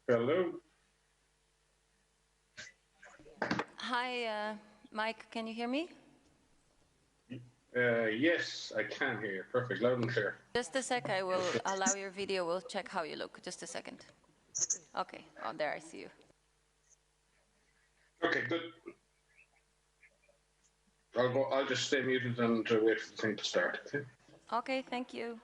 Hello. Hi, Mike, can you hear me? Yes, I can hear you. Perfect, loud and clear. Just a sec, I will allow your video. We'll check how you look. Just a second. Okay, oh, there I see you. Okay, good. I'll just stay muted and wait for the thing to start. Okay. Okay, thank you.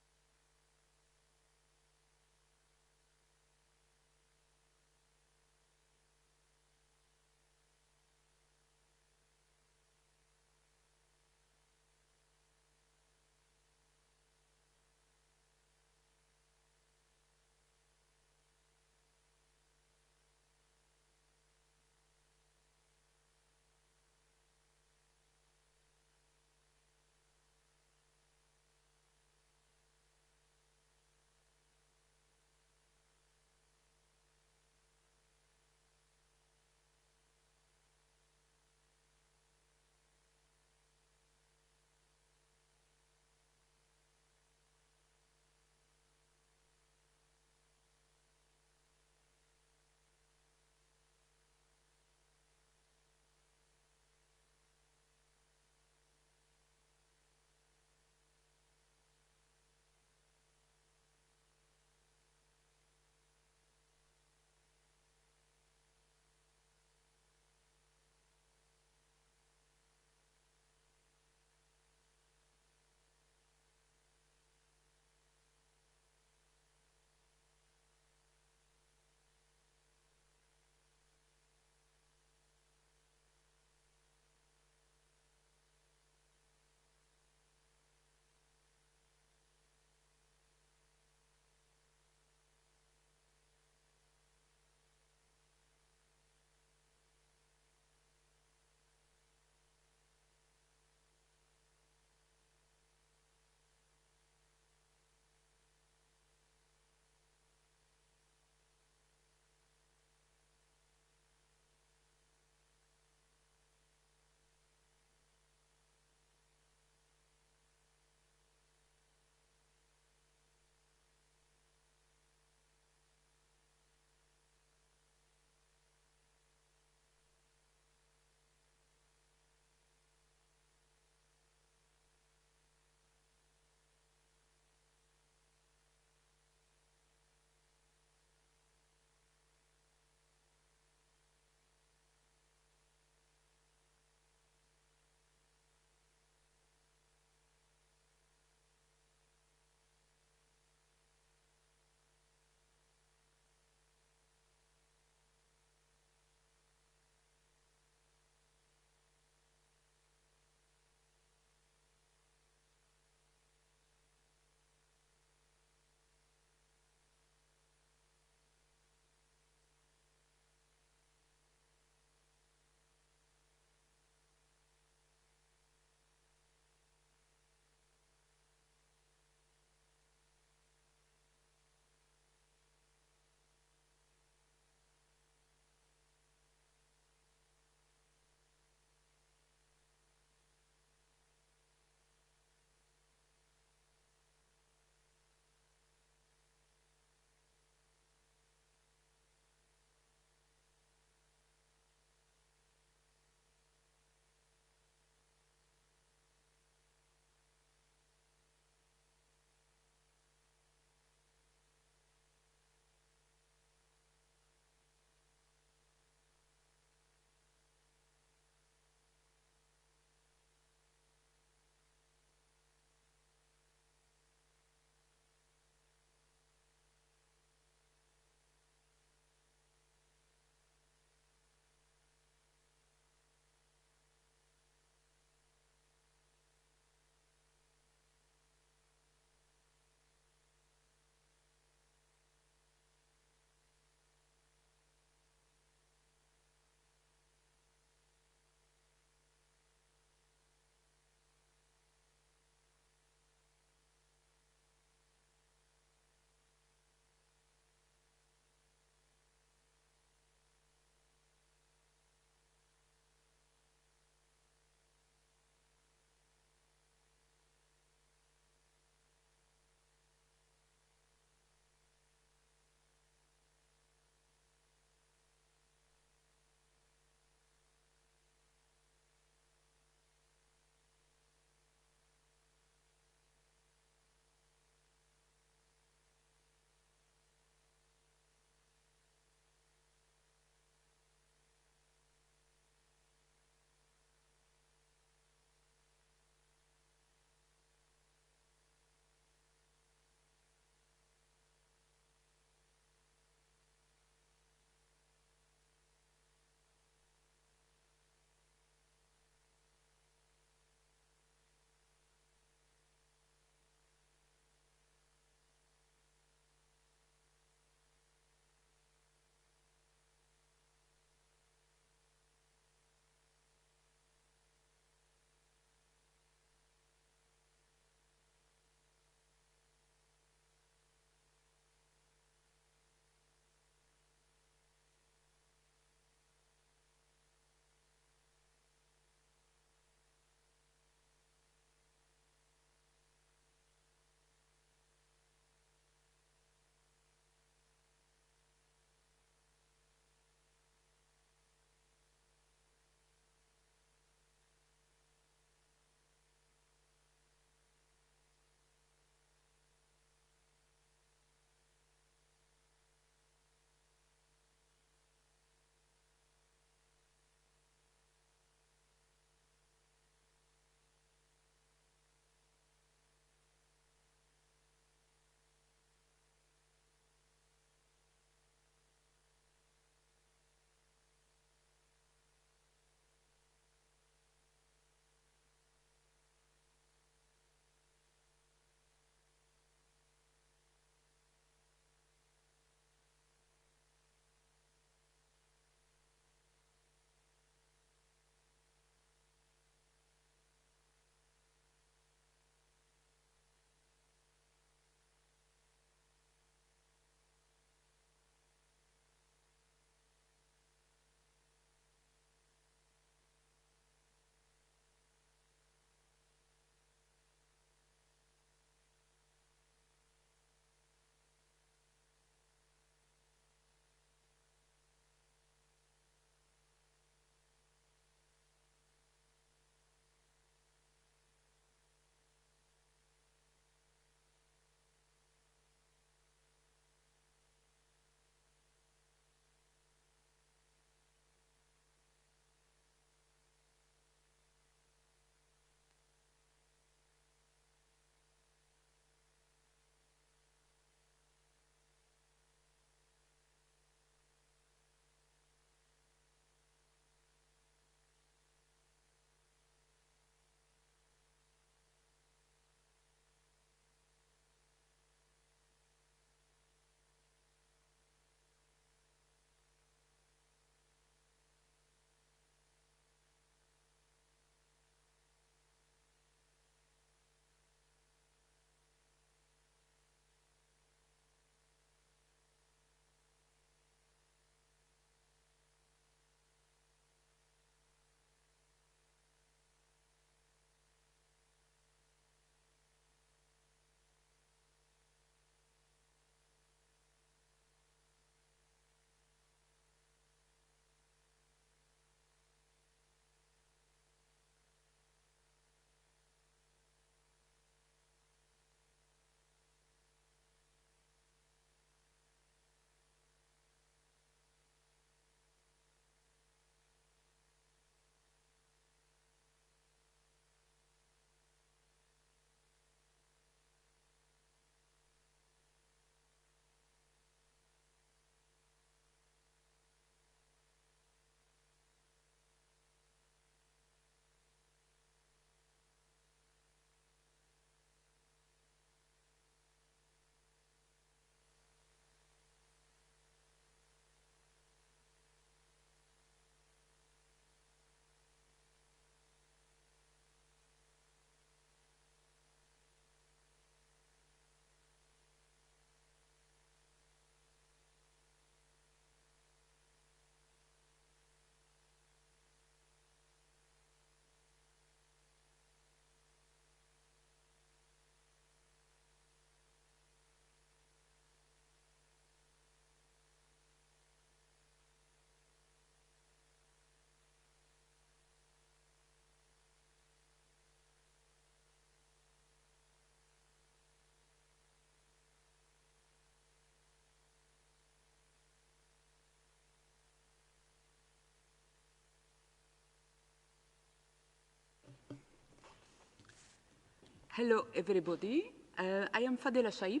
Hello, everybody. I am Fadela Shaib,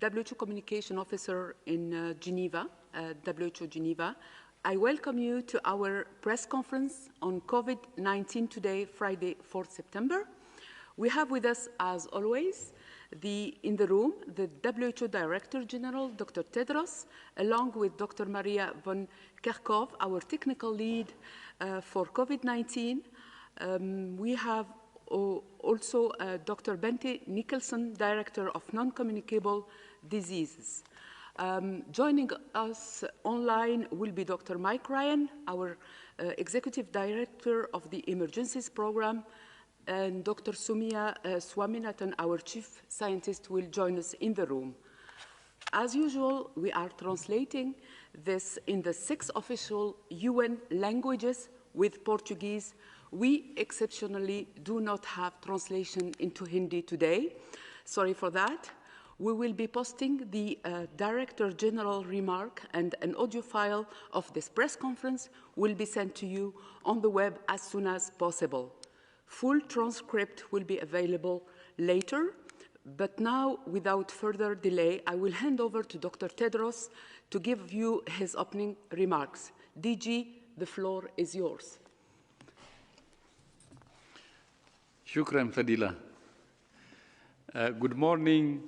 WHO Communication Officer in Geneva, WHO Geneva. I welcome you to our press conference on COVID-19 today, Friday, 4th September. We have with us, as always, in the room, the WHO Director General, Dr. Tedros, along with Dr. Maria von Kerkhove, our technical lead for COVID-19. We have also Dr. Bente Nicholson, Director of Non-Communicable Diseases. Joining us online will be Dr. Mike Ryan, our Executive Director of the Emergencies Program, and Dr. Sumia Swaminathan, our Chief Scientist, will join us in the room. As usual, we are translating this in the 6 official UN languages with Portuguese. We exceptionally do not have translation into Hindi today. Sorry for that. We will be posting the Director General remark, and an audio file of this press conference will be sent to you on the web as soon as possible. Full transcript will be available later, but now, without further delay, I will hand over to Dr. Tedros to give you his opening remarks. DG, the floor is yours. Shukran, Fadila. Good morning,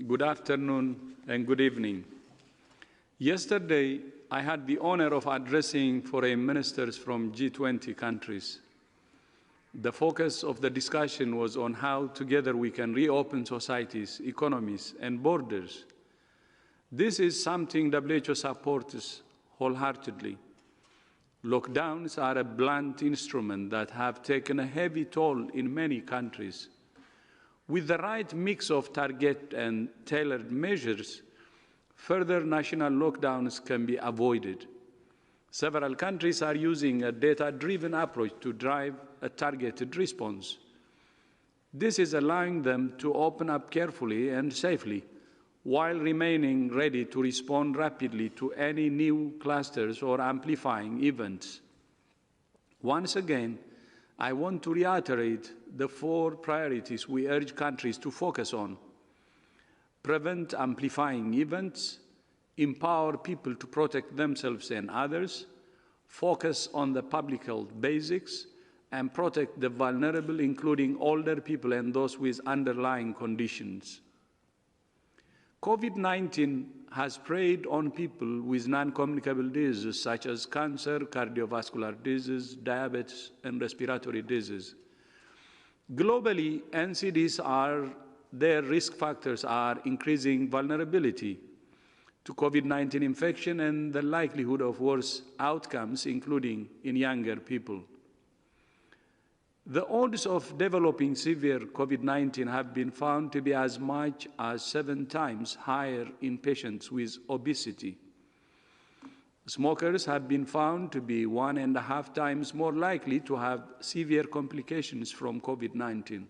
good afternoon, and good evening. Yesterday, I had the honor of addressing foreign ministers from G20 countries. The focus of the discussion was on how together we can reopen societies, economies, and borders. This is something WHO supports wholeheartedly. Lockdowns are a blunt instrument that have taken a heavy toll in many countries. With the right mix of target and tailored measures, further national lockdowns can be avoided. Several countries are using a data-driven approach to drive a targeted response. This is allowing them to open up carefully and safely, while remaining ready to respond rapidly to any new clusters or amplifying events. Once again, I want to reiterate the 4 priorities we urge countries to focus on: prevent amplifying events, empower people to protect themselves and others, focus on the public health basics, and protect the vulnerable, including older people and those with underlying conditions. COVID-19 has preyed on people with non-communicable diseases such as cancer, cardiovascular disease, diabetes, and respiratory disease. Globally, NCDs their risk factors are increasing vulnerability to COVID-19 infection and the likelihood of worse outcomes, including in younger people. The odds of developing severe COVID-19 have been found to be as much as 7 times higher in patients with obesity. Smokers have been found to be 1.5 times more likely to have severe complications from COVID-19.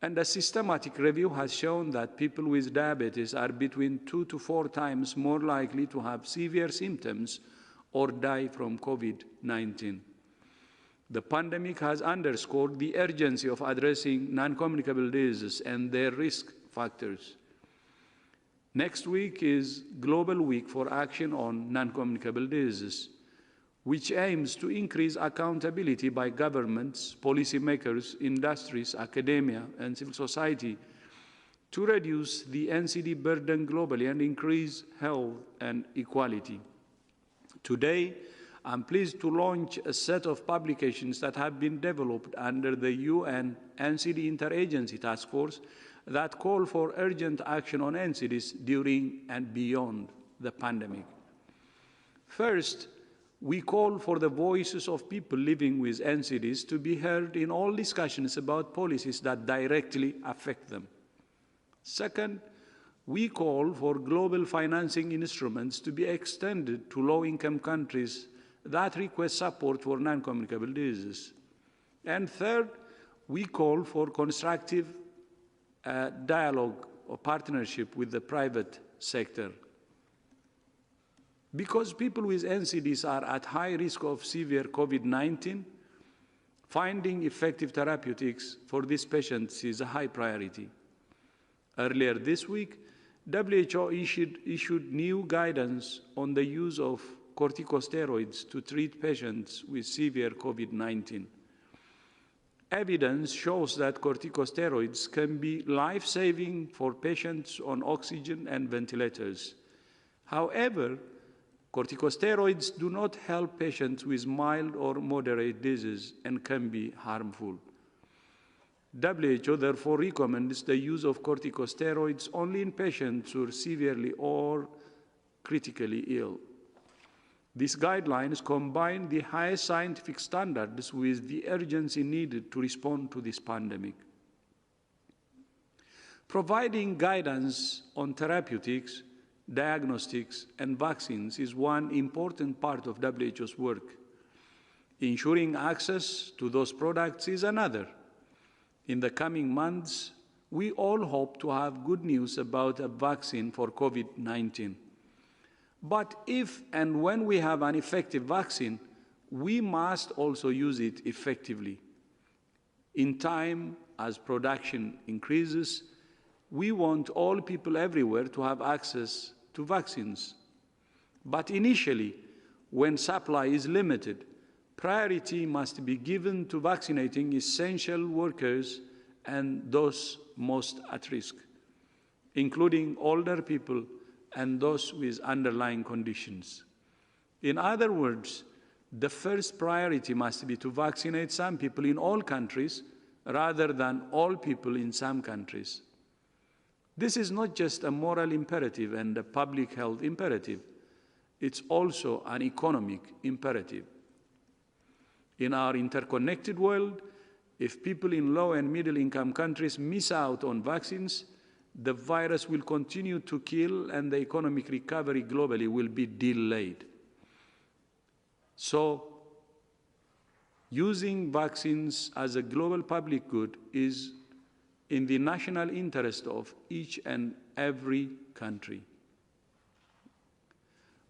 And a systematic review has shown that people with diabetes are between 2 to 4 times more likely to have severe symptoms or die from COVID-19. The pandemic has underscored the urgency of addressing non-communicable diseases and their risk factors. Next week is Global Week for Action on Non-Communicable Diseases, which aims to increase accountability by governments, policymakers, industries, academia, and civil society to reduce the NCD burden globally and increase health and equality. Today, I'm pleased to launch a set of publications that have been developed under the UN NCD Interagency Task Force that call for urgent action on NCDs during and beyond the pandemic. First, we call for the voices of people living with NCDs to be heard in all discussions about policies that directly affect them. Second, we call for global financing instruments to be extended to low-income countries that request support for non-communicable diseases. And third, we call for constructive dialogue or partnership with the private sector. Because people with NCDs are at high risk of severe COVID-19, Finding effective therapeutics for these patients is a high priority. Earlier this week, WHO issued new guidance on the use of corticosteroids to treat patients with severe COVID-19. Evidence shows that corticosteroids can be life-saving for patients on oxygen and ventilators. However, corticosteroids do not help patients with mild or moderate disease and can be harmful. WHO therefore recommends the use of corticosteroids only in patients who are severely or critically ill. These guidelines combine the highest scientific standards with the urgency needed to respond to this pandemic. Providing guidance on therapeutics, diagnostics, and vaccines is one important part of WHO's work. Ensuring access to those products is another. In the coming months, we all hope to have good news about a vaccine for COVID-19. But if and when we have an effective vaccine, we must also use it effectively. In time, as production increases, we want all people everywhere to have access to vaccines. But initially, when supply is limited, priority must be given to vaccinating essential workers and those most at risk, including older people and those with underlying conditions. In other words, the first priority must be to vaccinate some people in all countries rather than all people in some countries. This is not just a moral imperative and a public health imperative, it's also an economic imperative. In our interconnected world, if people in low and middle income countries miss out on vaccines, the virus will continue to kill and the economic recovery globally will be delayed. So, using vaccines as a global public good is in the national interest of each and every country.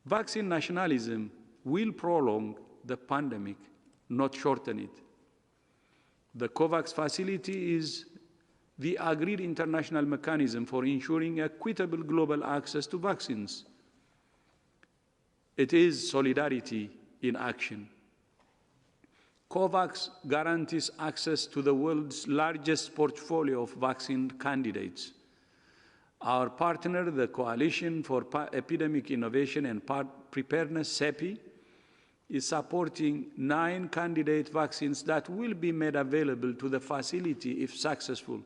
Vaccine nationalism will prolong the pandemic, not shorten it. The COVAX facility is the agreed international mechanism for ensuring equitable global access to vaccines. It is solidarity in action. COVAX guarantees access to the world's largest portfolio of vaccine candidates. Our partner, the Coalition for Epidemic Innovation and Preparedness, CEPI, is supporting 9 candidate vaccines that will be made available to the facility if successful,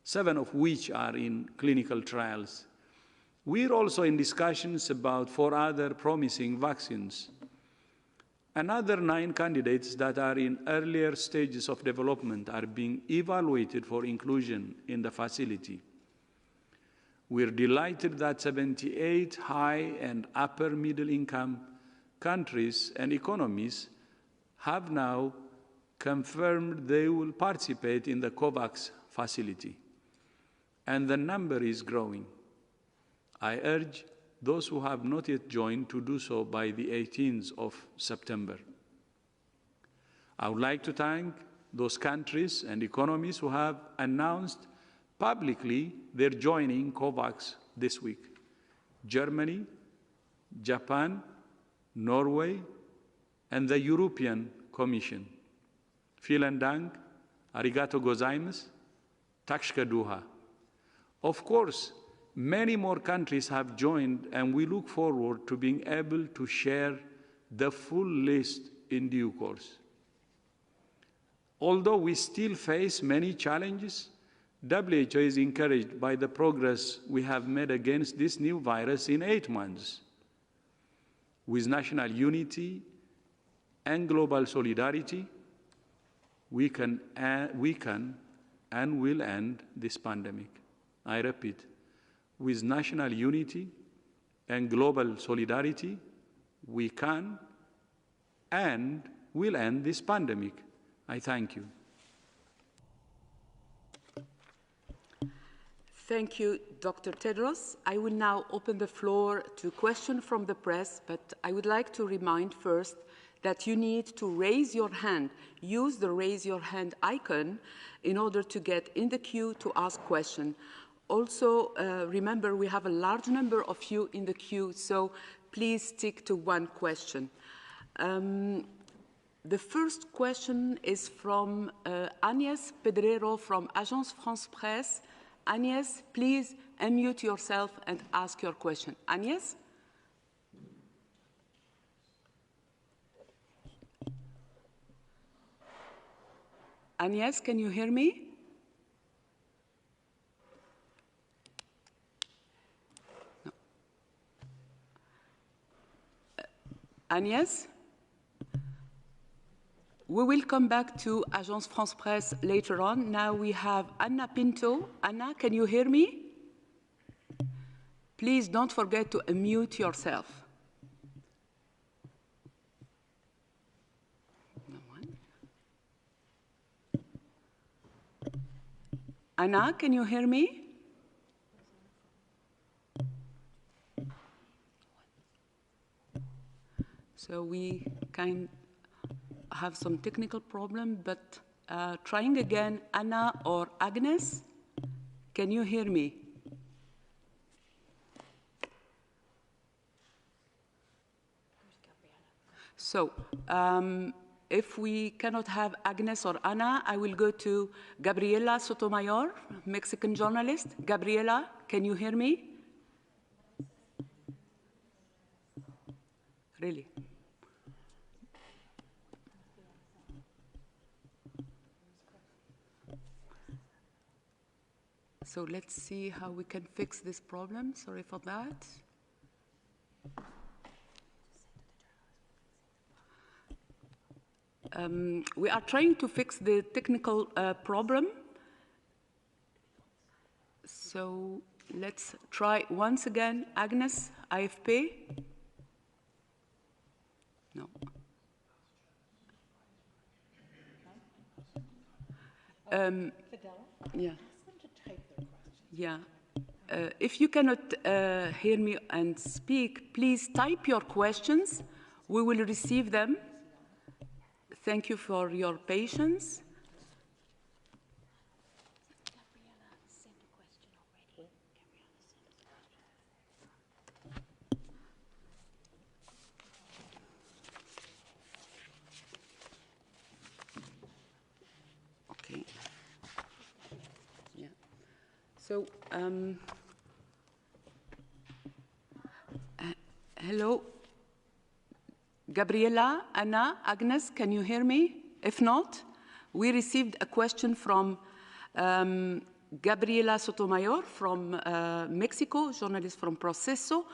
7 of which are in clinical trials. We're also in discussions about 4 other promising vaccines. Another 9 candidates that are in earlier stages of development are being evaluated for inclusion in the facility. We're delighted that 78 high and upper middle income countries and economies have now confirmed they will participate in the COVAX facility, and the number is growing. I urge those who have not yet joined to do so by the 18th of September. I would like to thank those countries and economies who have announced publicly their joining COVAX this week: Germany, Japan, Norway, and the European Commission. Vielen Dank, arigato gozaimasu, takshka duha. Of course, many more countries have joined, and we look forward to being able to share the full list in due course. Although we still face many challenges, WHO is encouraged by the progress we have made against this new virus in 8 months. With national unity and global solidarity, we can and will end this pandemic. I repeat, with national unity and global solidarity, we can and will end this pandemic. I thank you. Thank you, Dr. Tedros. I will now open the floor to questions from the press, but I would like to remind first that you need to raise your hand. Use the raise your hand icon in order to get in the queue to ask questions. Also, remember, we have a large number of you in the queue, so please stick to one question. The first question is from Agnès Pedrero from Agence France Presse. Agnès, please unmute yourself and ask your question. Agnès? Agnès, can you hear me? No. Agnès? We will come back to Agence France Presse later on. Now we have Anna Pinto. Anna, can you hear me? Please don't forget to unmute yourself. No one. Anna, can you hear me? So we can have some technical problem, but trying again, Anna or Agnes, can you hear me? So if we cannot have Agnes or Anna, I will go to Gabriela Sotomayor, Mexican journalist. Gabriela, can you hear me? Really? So let's see how we can fix this problem. Sorry for that. We are trying to fix the technical problem. So let's try once again. Agnes, AFP? No. Yeah. Yeah. If you cannot hear me and speak, please type your questions. We will receive them. Thank you for your patience. Okay. Yeah. So, hello. Gabriela, Anna, Agnes, can you hear me? If not, we received a question from Gabriela Sotomayor from Mexico, journalist from Proceso.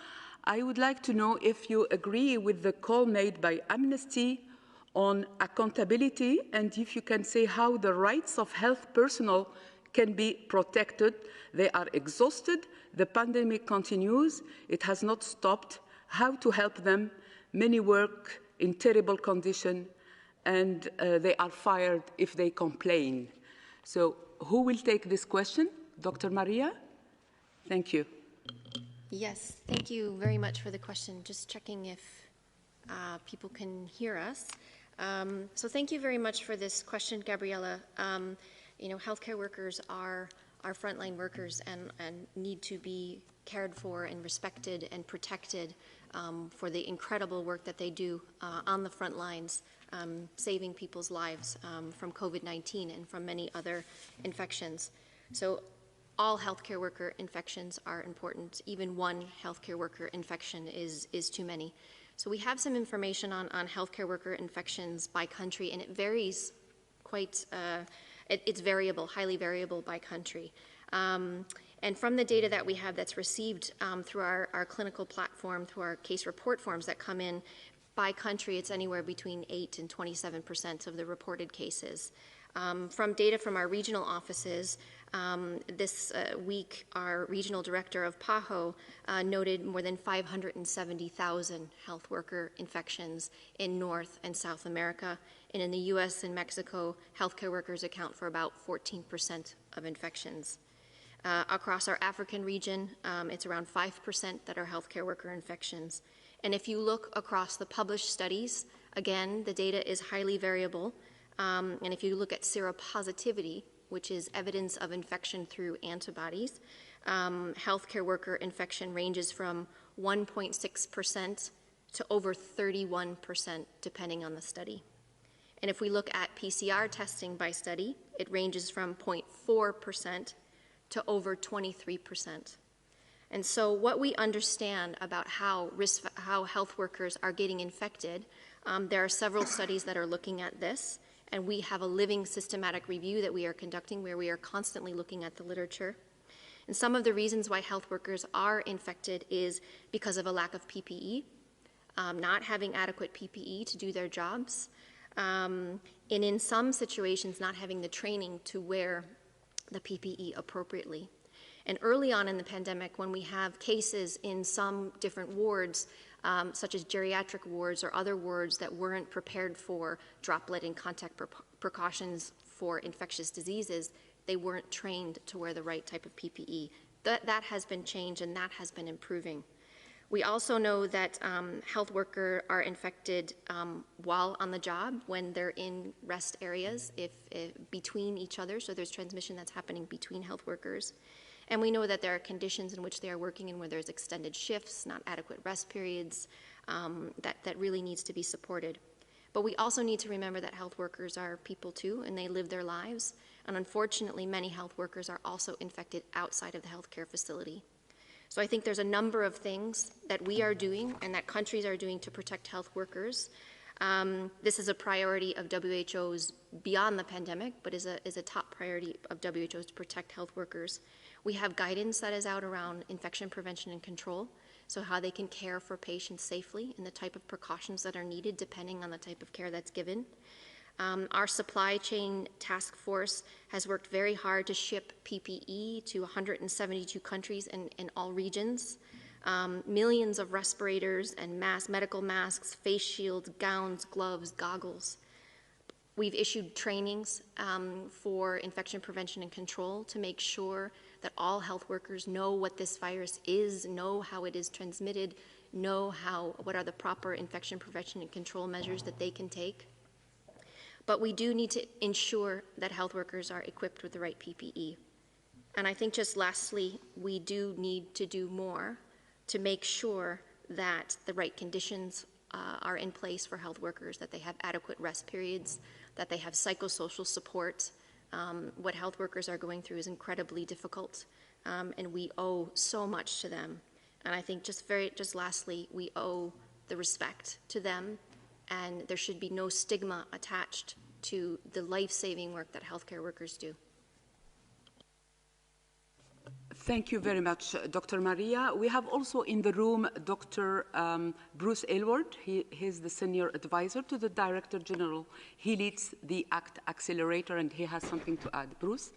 I would like to know if you agree with the call made by Amnesty on accountability, and if you can say how the rights of health personnel can be protected. They are exhausted, the pandemic continues, it has not stopped. How to help them? Many work in terrible condition, and they are fired if they complain. So who will take this question? Dr. Maria? Thank you. Yes, thank you very much for the question. Just checking if people can hear us. So thank you very much for this question, Gabriela. You know, healthcare workers are frontline workers and need to be cared for and respected and protected for the incredible work that they do on the front lines, saving people's lives from COVID-19 and from many other infections. So all healthcare worker infections are important. Even one healthcare worker infection is too many. So we have some information on healthcare worker infections by country, and it varies quite, it's variable, highly variable by country. And from the data that we have that's received through our clinical platform, through our case report forms that come in, by country, it's anywhere between 8 and 27% of the reported cases. From data from our regional offices, this week, our regional director of PAHO noted more than 570,000 health worker infections in North and South America. And in the US and Mexico, healthcare workers account for about 14% of infections. Across our African region, it's around 5% that are healthcare worker infections. And if you look across the published studies Again, the data is highly variable, and if you look at seropositivity, which is evidence of infection through antibodies, healthcare worker infection ranges from 1.6% to over 31%, depending on the study. And if we look at PCR testing by study, it ranges from 0.4% to over 23%. And so what we understand about how health workers are getting infected, there are several studies that are looking at this, and we have a living systematic review that we are conducting where we are constantly looking at the literature. And some of the reasons why health workers are infected is because of a lack of PPE, not having adequate PPE to do their jobs, and in some situations not having the training to wear the PPE appropriately. And early on in the pandemic, when we have cases in some different wards, such as geriatric wards or other wards that weren't prepared for droplet and contact precautions for infectious diseases, they weren't trained to wear the right type of PPE. That has been changed and that has been improving. We also know that health workers are infected while on the job when they're in rest areas, if between each other, so there's transmission that's happening between health workers. And we know that there are conditions in which they are working in where there's extended shifts, not adequate rest periods, that really needs to be supported. But we also need to remember that health workers are people too, and they live their lives. And unfortunately, many health workers are also infected outside of the healthcare facility. So I think there's a number of things that we are doing and that countries are doing to protect health workers. This is a priority of WHO's beyond the pandemic, but is a top priority of WHO's to protect health workers. We have guidance that is out around infection prevention and control, so how they can care for patients safely and the type of precautions that are needed depending on the type of care that's given. Our supply chain task force has worked very hard to ship PPE to 172 countries in all regions. Millions of respirators and medical masks, face shields, gowns, gloves, goggles. We've issued trainings for infection prevention and control to make sure that all health workers know what this virus is, know how it is transmitted, know what are the proper infection prevention and control measures that they can take. But we do need to ensure that health workers are equipped with the right PPE. And I think just lastly, we do need to do more to make sure that the right conditions are in place for health workers, that they have adequate rest periods, that they have psychosocial support. What health workers are going through is incredibly difficult, and we owe so much to them. And I think just lastly, we owe the respect to them, and there should be no stigma attached to the life-saving work that healthcare workers do. Thank you very much, Dr. Maria. We have also in the room Dr. Bruce Aylward. He's the Senior Advisor to the Director General. He leads the ACT Accelerator, and he has something to add. Bruce?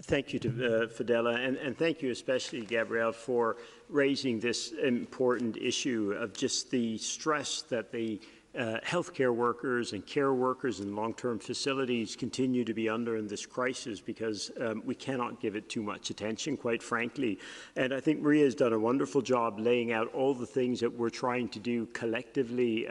Thank you to Fidela, and thank you especially, Gabrielle, for raising this important issue of just the stress that the healthcare workers and care workers in long-term facilities continue to be under in this crisis, because we cannot give it too much attention, quite frankly. And I think Maria has done a wonderful job laying out all the things that we're trying to do collectively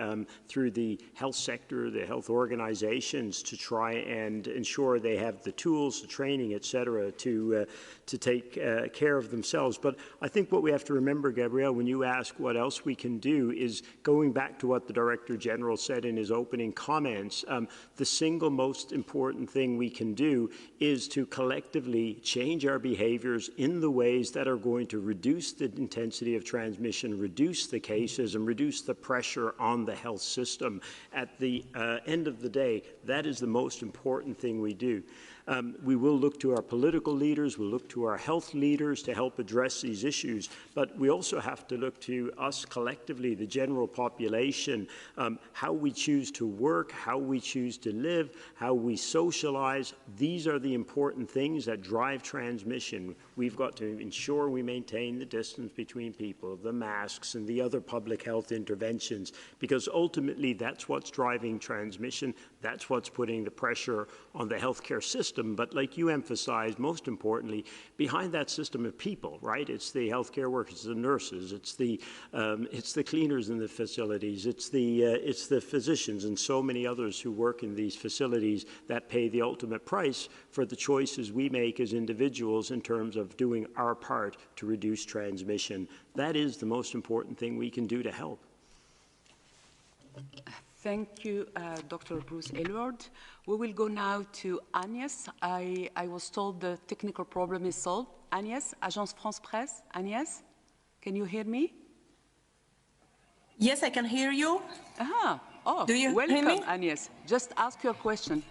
through the health sector, the health organizations, to try and ensure they have the tools, the training, et cetera, to take care of themselves. But I think what we have to remember, Gabrielle, when you ask what else we can do, is going back to what the Director General said in his opening comments, the single most important thing we can do is to collectively change our behaviors in the ways that are going to reduce the intensity of transmission, reduce the cases, and reduce the pressure on the health system. At the end of the day, that is the most important thing we do. We will look to our political leaders, we'll look to our health leaders to help address these issues, but we also have to look to us collectively, the general population, how we choose to work, how we choose to live, how we socialize. These are the important things that drive transmission. We've got to ensure we maintain the distance between people, the masks, and the other public health interventions, because ultimately that's what's driving transmission, that's what's putting the pressure on the healthcare system. system, but like you emphasized, most importantly, behind that system of people, right? It's the healthcare workers, the nurses, it's the cleaners in the facilities, it's the physicians and so many others who work in these facilities that pay the ultimate price for the choices we make as individuals in terms of doing our part to reduce transmission. That is the most important thing we can do to help. Thank you, Dr. Bruce Aylward. We will go now to Agnès. I was told the technical problem is solved. Agnès, Agence France Presse. Agnès, can you hear me? Yes, I can hear you. Oh, do you welcome, hear me? Agnès. Just ask your question.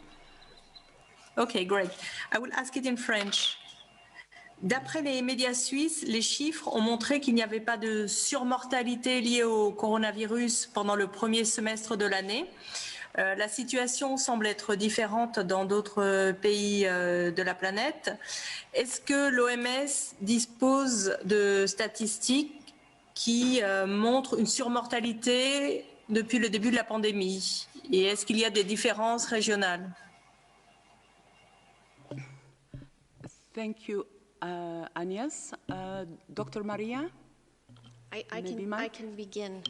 Okay, great. I will ask it in French. D'après les médias suisses, les chiffres ont montré qu'il n'y avait pas de surmortalité liée au coronavirus pendant le premier semestre de l'année. La situation semble être différente dans d'autres pays de la planète. Est-ce que l'OMS dispose de statistiques qui montrent une surmortalité depuis le début de la pandémie? Et est-ce qu'il y a des différences régionales? Thank you, Agnès. Dr. Maria? I can begin,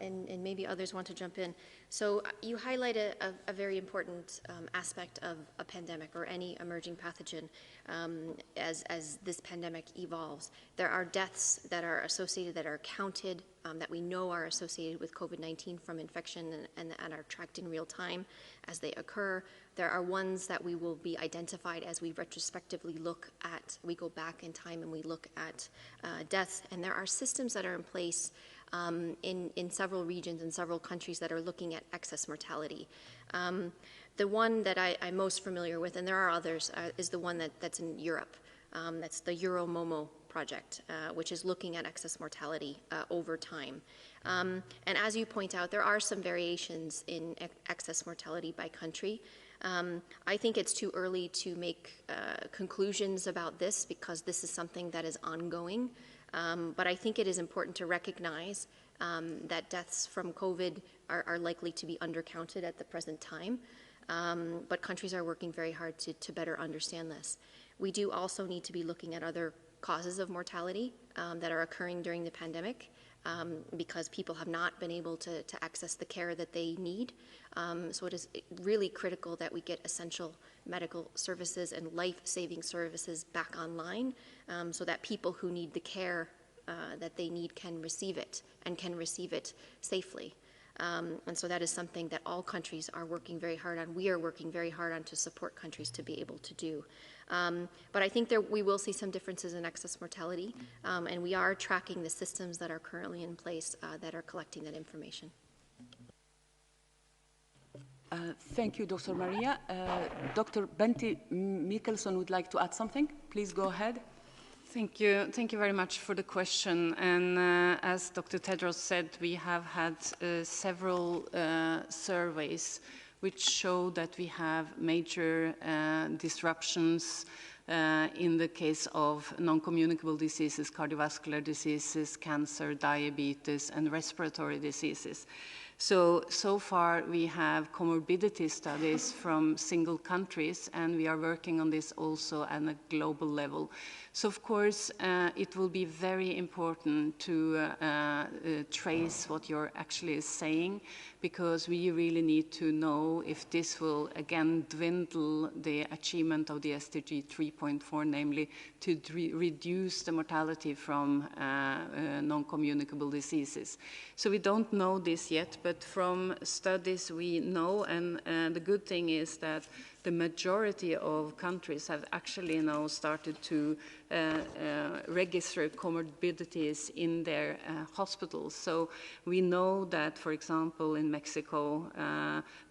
and maybe others want to jump in. So you highlight a very important aspect of a pandemic or any emerging pathogen as this pandemic evolves. There are deaths that are associated, that are counted, that we know are associated with COVID-19 from infection and are tracked in real time as they occur. There are ones that we will be identified as we retrospectively look at, we go back in time and we look at deaths. And there are systems that are in place in several regions and several countries that are looking at excess mortality. The one that I'm most familiar with, and there are others, is the one that's in Europe. That's the Euromomo project, which is looking at excess mortality over time. And as you point out, there are some variations in excess mortality by country. I think it's too early to make conclusions about this because this is something that is ongoing. But I think it is important to recognize that deaths from COVID are likely to be undercounted at the present time. But countries are working very hard to better understand this. We do also need to be looking at other causes of mortality that are occurring during the pandemic because people have not been able to access the care that they need. So it is really critical that we get essential medical services and life-saving services back online so that people who need the care that they need can receive it and can receive it safely. And so that is something that all countries are working very hard on. We are working very hard on to support countries to be able to do. But I think we will see some differences in excess mortality, and we are tracking the systems that are currently in place that are collecting that information. Thank you, Dr. Maria. Dr. Bente Mikkelson would like to add something. Please go ahead. Thank you. Thank you very much for the question. And as Dr. Tedros said, we have had several surveys which show that we have major disruptions in the case of non-communicable diseases, cardiovascular diseases, cancer, diabetes, and respiratory diseases. So far we have comorbidity studies from single countries, and we are working on this also at a global level. So of course it will be very important to trace what you're actually saying, because we really need to know if this will again dwindle the achievement of the SDG 3.4, namely to reduce the mortality from non-communicable diseases. So we don't know this yet, but from studies we know, and the good thing is that the majority of countries have actually now started to register comorbidities in their hospitals. So we know that, for example, in Mexico,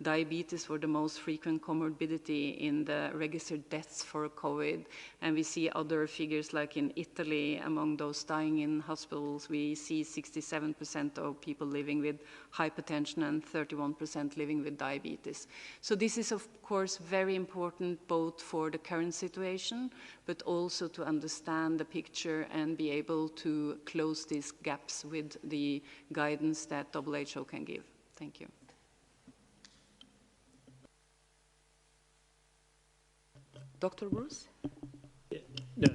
diabetes were the most frequent comorbidity in the registered deaths for COVID. And we see other figures like in Italy, among those dying in hospitals, we see 67% of people living with hypertension and 31% living with diabetes. So this is, of course, very important both for the current situation, but also to understand the picture and be able to close these gaps with the guidance that WHO can give. Thank you. Dr. Bruce? No,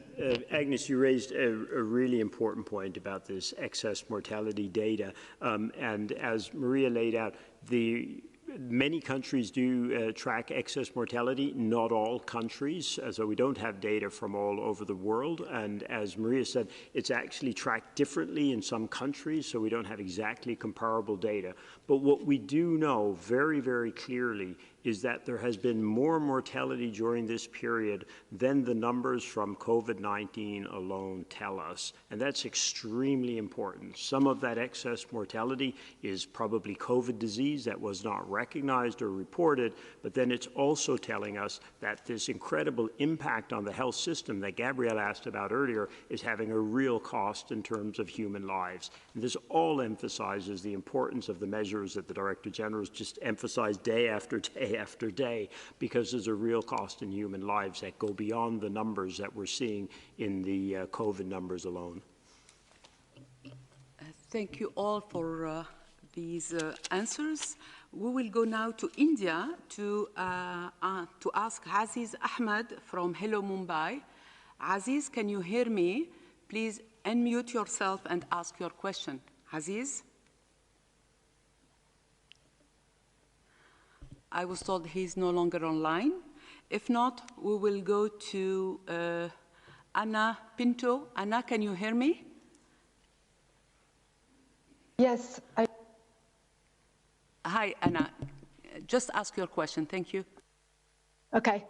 Agnes, you raised a really important point about this excess mortality data. And as Maria laid out, many countries do track excess mortality, not all countries, so we don't have data from all over the world. And as Maria said, it's actually tracked differently in some countries, so we don't have exactly comparable data. But what we do know very, very clearly is that there has been more mortality during this period than the numbers from COVID-19 alone tell us. And that's extremely important. Some of that excess mortality is probably COVID disease that was not recognized or reported, but then it's also telling us that this incredible impact on the health system that Gabrielle asked about earlier is having a real cost in terms of human lives. And this all emphasizes the importance of the measures that the Director General has just emphasized day after day after day, because there's a real cost in human lives that go beyond the numbers that we're seeing in the COVID numbers alone. Thank you all for these answers. We will go now to India to ask Aziz Ahmed from Hello Mumbai. Aziz, can you hear me? Please unmute yourself and ask your question. Aziz? I was told he's no longer online. If not, we will go to Anna Pinto. Anna, can you hear me? Yes. Hi, Anna. Just ask your question. Thank you. Okay.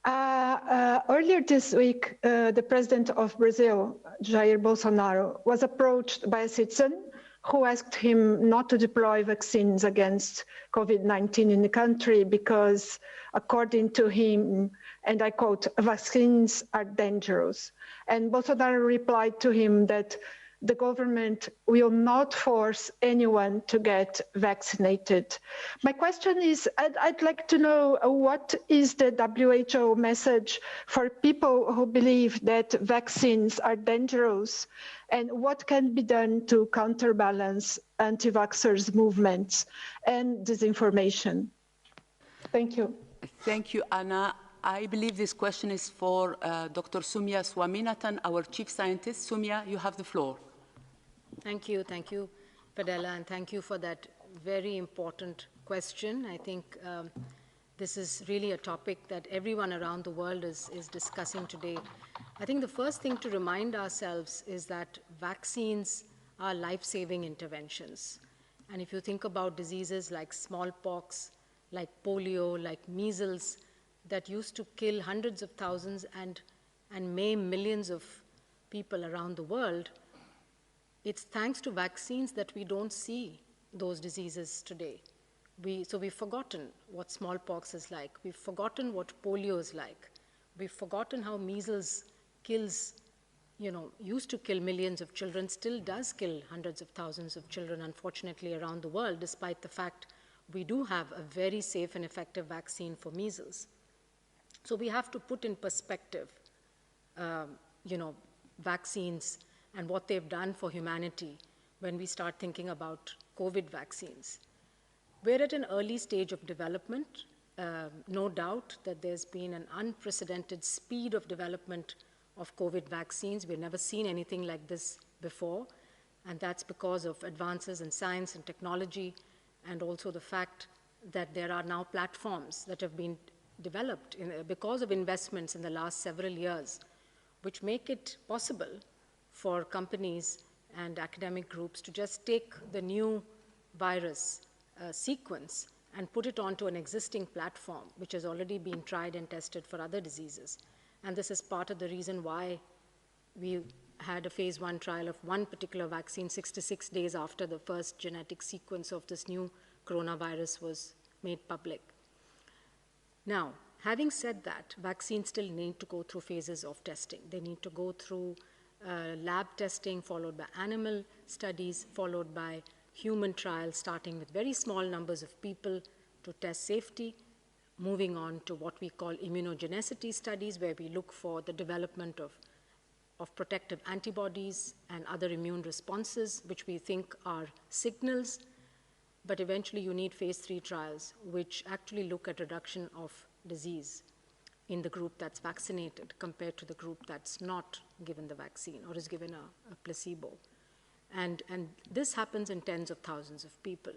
Earlier this week, the president of Brazil, Jair Bolsonaro, was approached by a citizen who asked him not to deploy vaccines against COVID-19 in the country because, according to him, and I quote, vaccines are dangerous. And Bolsonaro replied to him that the government will not force anyone to get vaccinated. My question is, I'd like to know what is the WHO message for people who believe that vaccines are dangerous, and what can be done to counterbalance anti-vaxxers movements and disinformation? Thank you. Thank you, Anna. I believe this question is for Dr. Soumya Swaminathan, our chief scientist. Soumya, you have the floor. Thank you, Fadela, and thank you for that very important question. I think this is really a topic that everyone around the world is discussing today. I think the first thing to remind ourselves is that vaccines are life-saving interventions. And if you think about diseases like smallpox, like polio, like measles, that used to kill hundreds of thousands and maim millions of people around the world, it's thanks to vaccines that we don't see those diseases today. So we've forgotten what smallpox is like. We've forgotten what polio is like. We've forgotten how measles kills, used to kill millions of children, still does kill hundreds of thousands of children, unfortunately, around the world, despite the fact we do have a very safe and effective vaccine for measles. So we have to put in perspective, vaccines and what they've done for humanity when we start thinking about COVID vaccines. We're at an early stage of development. No doubt that there's been an unprecedented speed of development of COVID vaccines. We've never seen anything like this before, and that's because of advances in science and technology, and also the fact that there are now platforms that have been developed because of investments in the last several years, which make it possible for companies and academic groups to just take the new virus sequence and put it onto an existing platform, which has already been tried and tested for other diseases. And this is part of the reason why we had a phase 1 trial of one particular vaccine 66 days after the first genetic sequence of this new coronavirus was made public. Now, having said that, vaccines still need to go through phases of testing. They need to go through lab testing, followed by animal studies, followed by human trials, starting with very small numbers of people to test safety, moving on to what we call immunogenicity studies, where we look for the development of protective antibodies and other immune responses, which we think are signals. But eventually you need phase 3 trials, which actually look at reduction of disease. in the group that's vaccinated compared to the group that's not given the vaccine or is given a placebo. And this happens in tens of thousands of people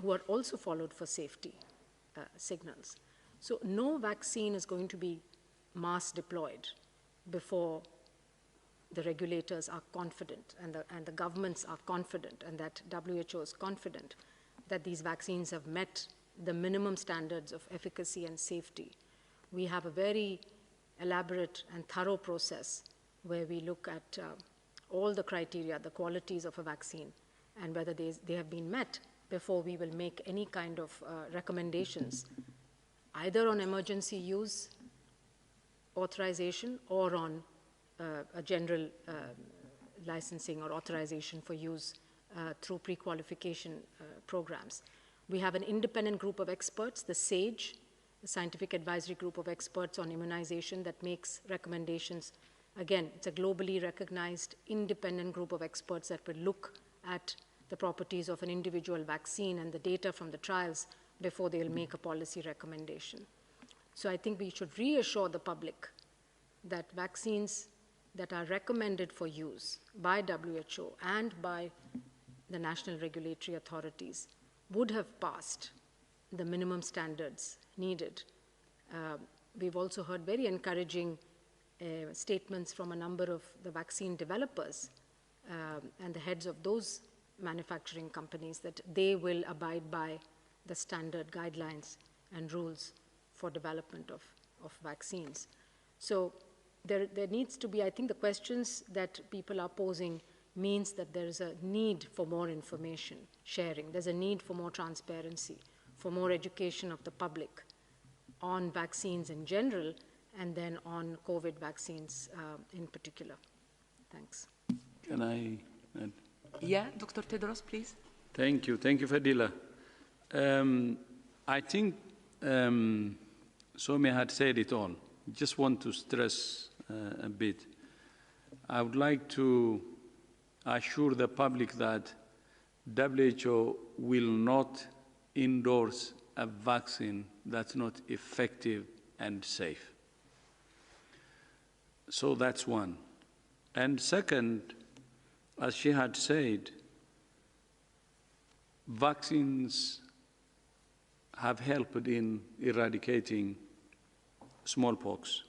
who are also followed for safety signals. So no vaccine is going to be mass deployed before the regulators are confident and the governments are confident and that WHO is confident that these vaccines have met the minimum standards of efficacy and safety. We have a very elaborate and thorough process where we look at all the criteria, the qualities of a vaccine, and whether they have been met before we will make any kind of recommendations, either on emergency use authorization or on a general licensing or authorization for use through pre-qualification programs. We have an independent group of experts, the SAGE, the Scientific Advisory Group of Experts on Immunization, that makes recommendations. Again, it's a globally recognized independent group of experts that will look at the properties of an individual vaccine and the data from the trials before they'll make a policy recommendation. So I think we should reassure the public that vaccines that are recommended for use by WHO and by the national regulatory authorities would have passed the minimum standards needed. We've also heard very encouraging statements from a number of the vaccine developers and the heads of those manufacturing companies that they will abide by the standard guidelines and rules for development of vaccines. So there needs to be, I think the questions that people are posing means that there is a need for more information sharing. There's a need for more transparency, for more education of the public on vaccines in general, and then on COVID vaccines in particular. Thanks. Can I add? Yeah, Dr. Tedros, please. Thank you, Fadila. I think Soumya had said it all. Just want to stress a bit. I would like to assure the public that WHO will not endorse a vaccine that's not effective and safe. So that's one. And second, as she had said, vaccines have helped in eradicating smallpox.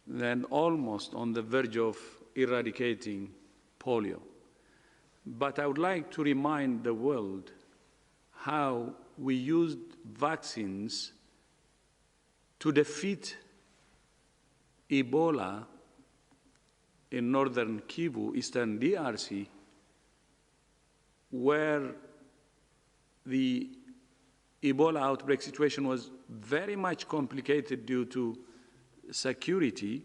Then almost on the verge of eradicating polio. But I would like to remind the world how we used vaccines to defeat Ebola in northern Kivu, eastern DRC, where the Ebola outbreak situation was very much complicated due to security.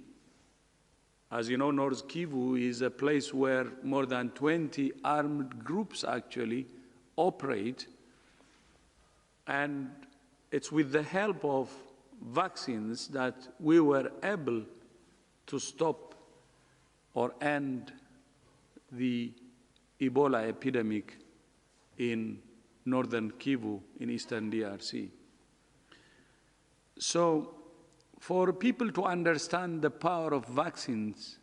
As you know, North Kivu is a place where more than 20 armed groups actually operate, and it's with the help of vaccines that we were able to stop or end the Ebola epidemic in northern Kivu in eastern DRC. So for people to understand the power of vaccines,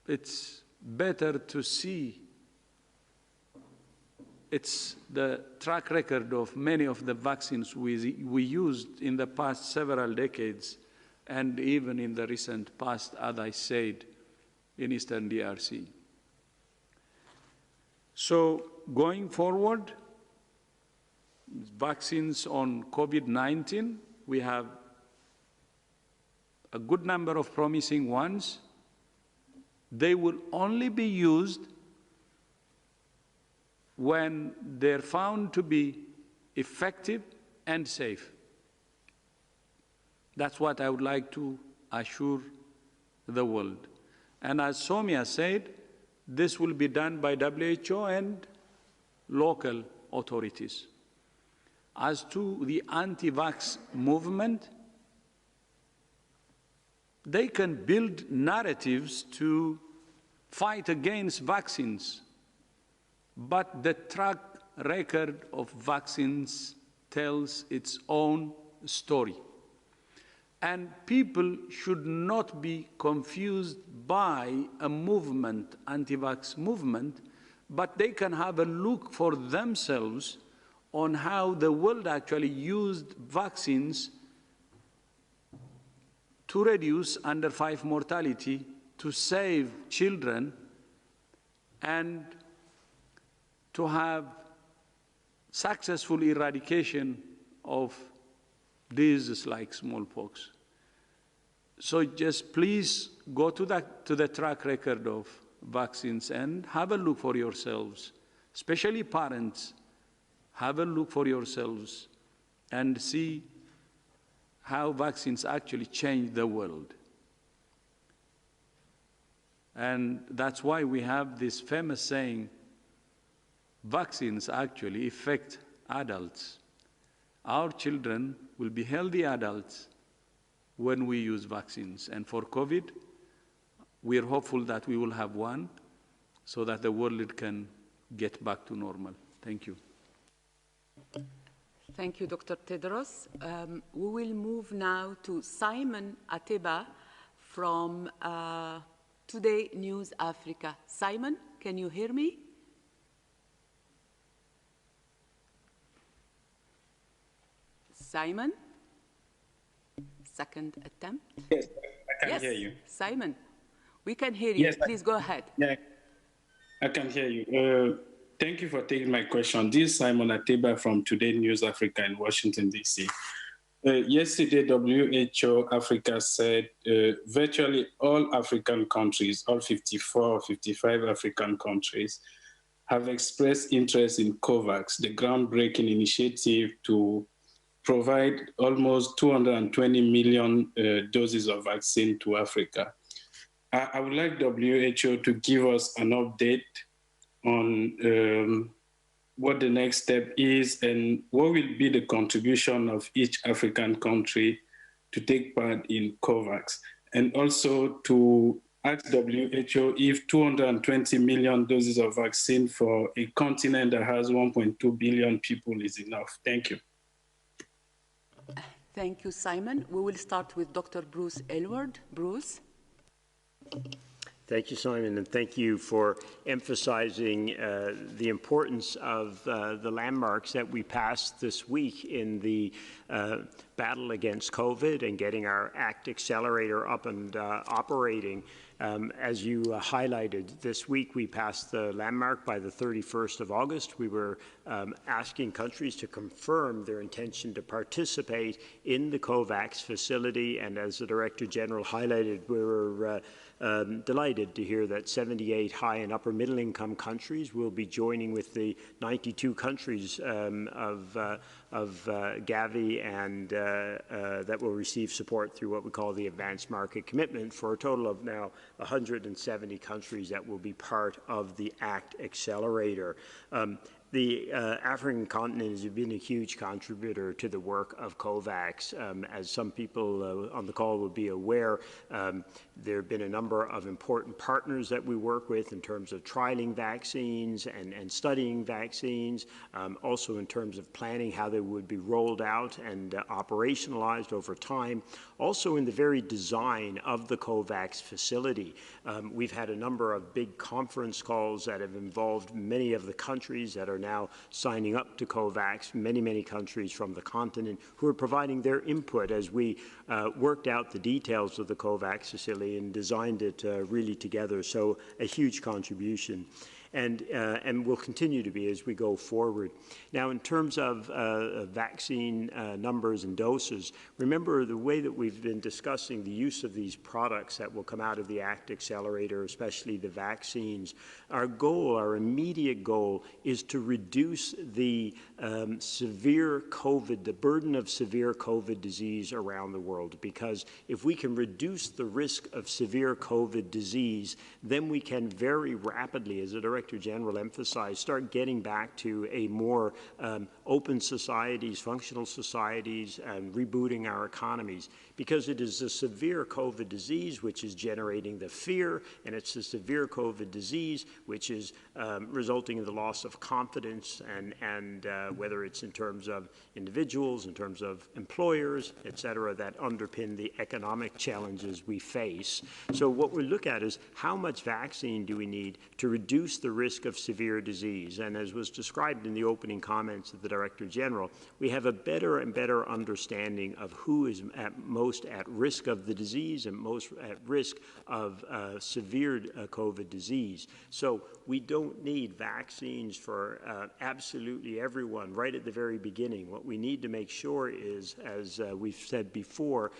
it's better to see it's the track record of many of the vaccines we used in the past several decades and even in the recent past, as I said, in eastern DRC. So going forward, vaccines on COVID-19, we have a good number of promising ones. They will only be used when they're found to be effective and safe. That's what I would like to assure the world. And as Soumya said, this will be done by WHO and local authorities. As to the anti-vax movement, they can build narratives to fight against vaccines, but the track record of vaccines tells its own story. And people should not be confused by a movement, anti-vax movement, but they can have a look for themselves on how the world actually used vaccines to reduce under 5 mortality, to save children, and to have successful eradication of diseases like smallpox. So just please go to the track record of vaccines and have a look for yourselves, especially parents. Have a look for yourselves and see how vaccines actually change the world. And that's why we have this famous saying, vaccines actually affect adults. Our children will be healthy adults when we use vaccines. And for COVID, we are hopeful that we will have one so that the world can get back to normal. Thank you. Thank you, Dr. Tedros. We will move now to Simon Ateba from Today News Africa. Simon, can you hear me? Simon? Second attempt. Yes, I can hear you. Simon, we can hear you. Yes, please go ahead. Yeah, I can hear you. Thank you for taking my question. This is Simon Ateba from Today News Africa in Washington, D.C. Yesterday, WHO Africa said virtually all African countries, all 54 or 55 African countries, have expressed interest in COVAX, the groundbreaking initiative to provide almost 220 million doses of vaccine to Africa. I would like WHO to give us an update on what the next step is and what will be the contribution of each African country to take part in COVAX. And also to ask WHO if 220 million doses of vaccine for a continent that has 1.2 billion people is enough. Thank you. Thank you, Simon. We will start with Dr. Bruce Aylward. Bruce. Thank you, Simon, and thank you for emphasizing the importance of the landmarks that we passed this week in the battle against COVID and getting our ACT accelerator up and operating. As you highlighted, this week we passed the landmark by the 31st of August. We were asking countries to confirm their intention to participate in the COVAX facility, and as the Director General highlighted, we were delighted to hear that 78 high and upper middle income countries will be joining with the 92 countries of Gavi and that will receive support through what we call the advanced market commitment, for a total of now 170 countries that will be part of the ACT accelerator. The African continent has been a huge contributor to the work of COVAX. As some people on the call will be aware, there have been a number of important partners that we work with in terms of trialing vaccines and studying vaccines, also in terms of planning how they would be rolled out and operationalized over time, also in the very design of the COVAX facility. We've had a number of big conference calls that have involved many of the countries that are now signing up to COVAX, many countries from the continent who are providing their input as we worked out the details of the COVAX facility and designed it really together. So a huge contribution. And will continue to be as we go forward. Now, in terms of vaccine numbers and doses, remember the way that we've been discussing the use of these products that will come out of the ACT accelerator, especially the vaccines. Our goal, our immediate goal, is to reduce the severe COVID, the burden of severe COVID disease around the world, because if we can reduce the risk of severe COVID disease, then we can very rapidly, as the Director Director General emphasized, start getting back to a more open societies, functional societies, and rebooting our economies, because it is a severe COVID disease which is generating the fear, and it's a severe COVID disease which is resulting in the loss of confidence, and whether it's in terms of individuals, in terms of employers, et cetera, that underpin the economic challenges we face. So what we look at is how much vaccine do we need to reduce the risk of severe disease? And as was described in the opening comments of the Director General, we have a better and better understanding of who is most at risk of the disease and most at risk of severe COVID disease. So we don't need vaccines for absolutely everyone right at the very beginning. What we need to make sure is, as we've said before,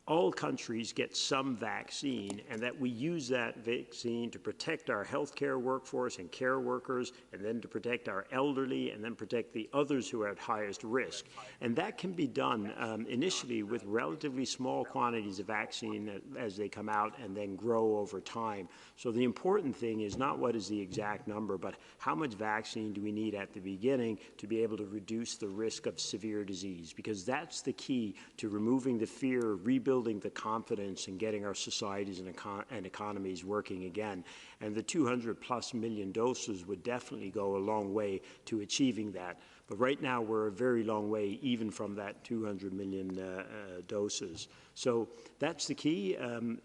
all countries get some vaccine, and that we use that vaccine to protect our healthcare workforce and care workers, and then to protect our elderly, and then protect the others who are at highest risk. And that can be done initially with relatively small quantities of vaccine as they come out and then grow over time. So the important thing is not what is the exact number, but how much vaccine do we need at the beginning to be able to reduce the risk of severe disease, because that's the key to removing the fear, rebuilding the confidence, and getting our societies and economies working again. And the 200+ million doses would definitely go a long way to achieving that. But right now, we're a very long way even from that 200 million doses. So that's the key.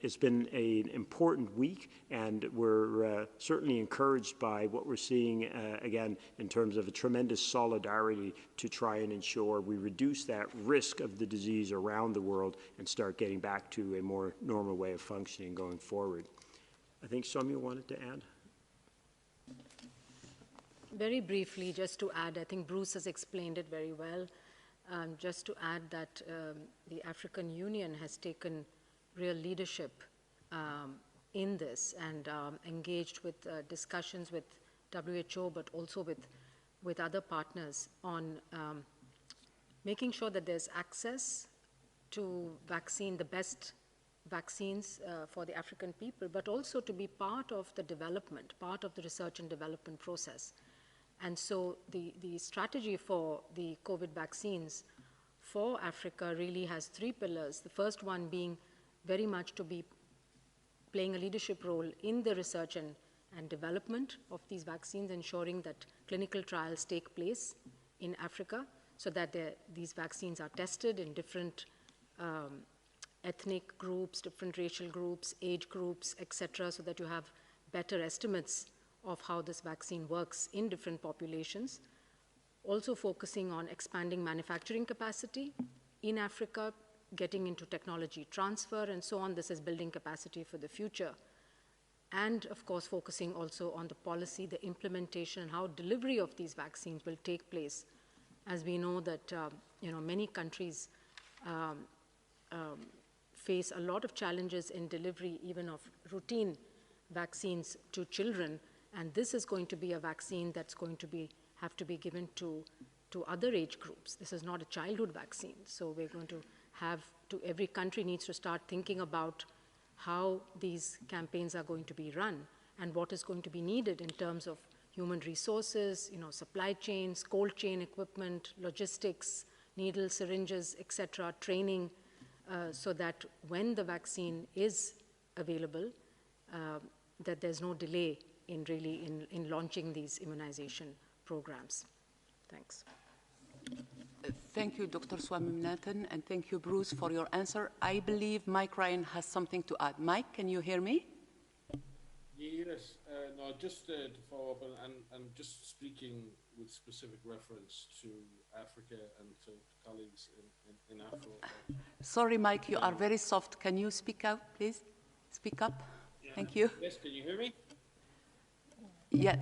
It's been an important week, and we're certainly encouraged by what we're seeing, again, in terms of a tremendous solidarity to try and ensure we reduce that risk of the disease around the world and start getting back to a more normal way of functioning going forward. I think Soumya wanted to add. Very briefly, just to add, I think Bruce has explained it very well. Just to add that the African Union has taken real leadership in this and engaged with discussions with WHO, but also with other partners on making sure that there's access to vaccine, the best vaccines for the African people, but also to be part of the development, part of the research and development process. And so the strategy for the COVID vaccines for Africa really has three pillars. The first one being very much to be playing a leadership role in the research and development of these vaccines, ensuring that clinical trials take place in Africa so that these vaccines are tested in different ethnic groups, different racial groups, age groups, etc., so that you have better estimates of how this vaccine works in different populations. Also focusing on expanding manufacturing capacity in Africa, getting into technology transfer and so on. This is building capacity for the future. And of course, focusing also on the policy, the implementation, and how delivery of these vaccines will take place. As we know that many countries face a lot of challenges in delivery even of routine vaccines to children. And this is going to be a vaccine that's going to have to be given to other age groups. This is not a childhood vaccine. So we're going to every country needs to start thinking about how these campaigns are going to be run and what is going to be needed in terms of human resources, supply chains, cold chain equipment, logistics, needles, syringes, etc., training, so that when the vaccine is available, that there's no delay in launching these immunization programs. Thanks. Thank you, Dr. Swaminathan, and thank you, Bruce, for your answer. I believe Mike Ryan has something to add. Mike, can you hear me? Yes, no, just to follow up, and just speaking with specific reference to Africa and to colleagues in Africa. Sorry, Mike, you are very soft. Can you speak out, please? Speak up. Yeah. Thank you. Yes, can you hear me? Yeah.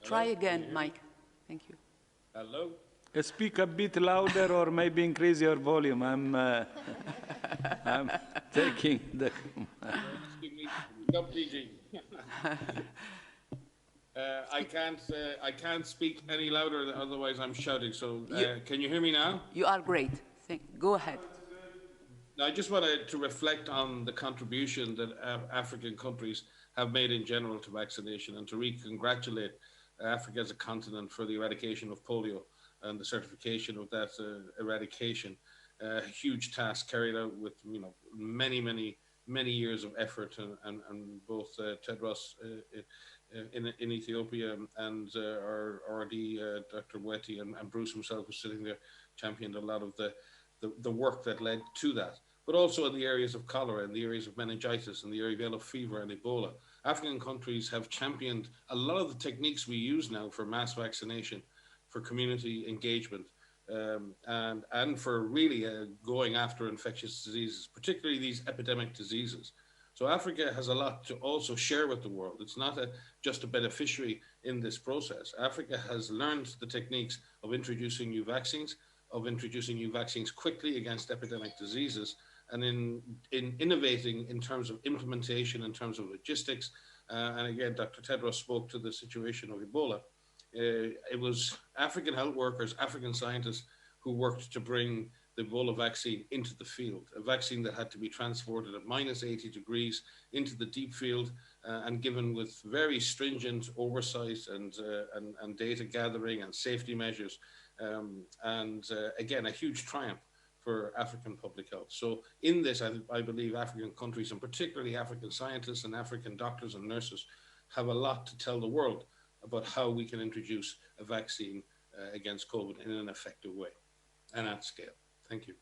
Try again, Mike. Thank you. Hello? Speak a bit louder or maybe increase your volume. I'm taking the... I can't speak any louder, otherwise I'm shouting. So can you hear me now? You are great. Go ahead. Now, I just wanted to reflect on the contribution that African countries have made in general to vaccination, and to congratulate Africa as a continent for the eradication of polio and the certification of that eradication. A huge task carried out with many years of effort, and both Tedros in Ethiopia and our RD Dr. Weti and Bruce himself, who's sitting there, championed a lot of the work that led to that. But also in the areas of cholera, in the areas of meningitis, in the area of yellow fever and Ebola. African countries have championed a lot of the techniques we use now for mass vaccination, for community engagement, and for really going after infectious diseases, particularly these epidemic diseases. So Africa has a lot to also share with the world. It's not just a beneficiary in this process. Africa has learned the techniques of introducing new vaccines, quickly against epidemic diseases, and in innovating in terms of implementation, in terms of logistics. And again, Dr. Tedros spoke to the situation of Ebola. It was African health workers, African scientists who worked to bring the Ebola vaccine into the field, a vaccine that had to be transported at -80 degrees into the deep field and given with very stringent oversight and data gathering and safety measures. Again, a huge triumph for African public health. So in this, I believe African countries, and particularly African scientists and African doctors and nurses, have a lot to tell the world about how we can introduce a vaccine against COVID in an effective way and at scale. Thank you.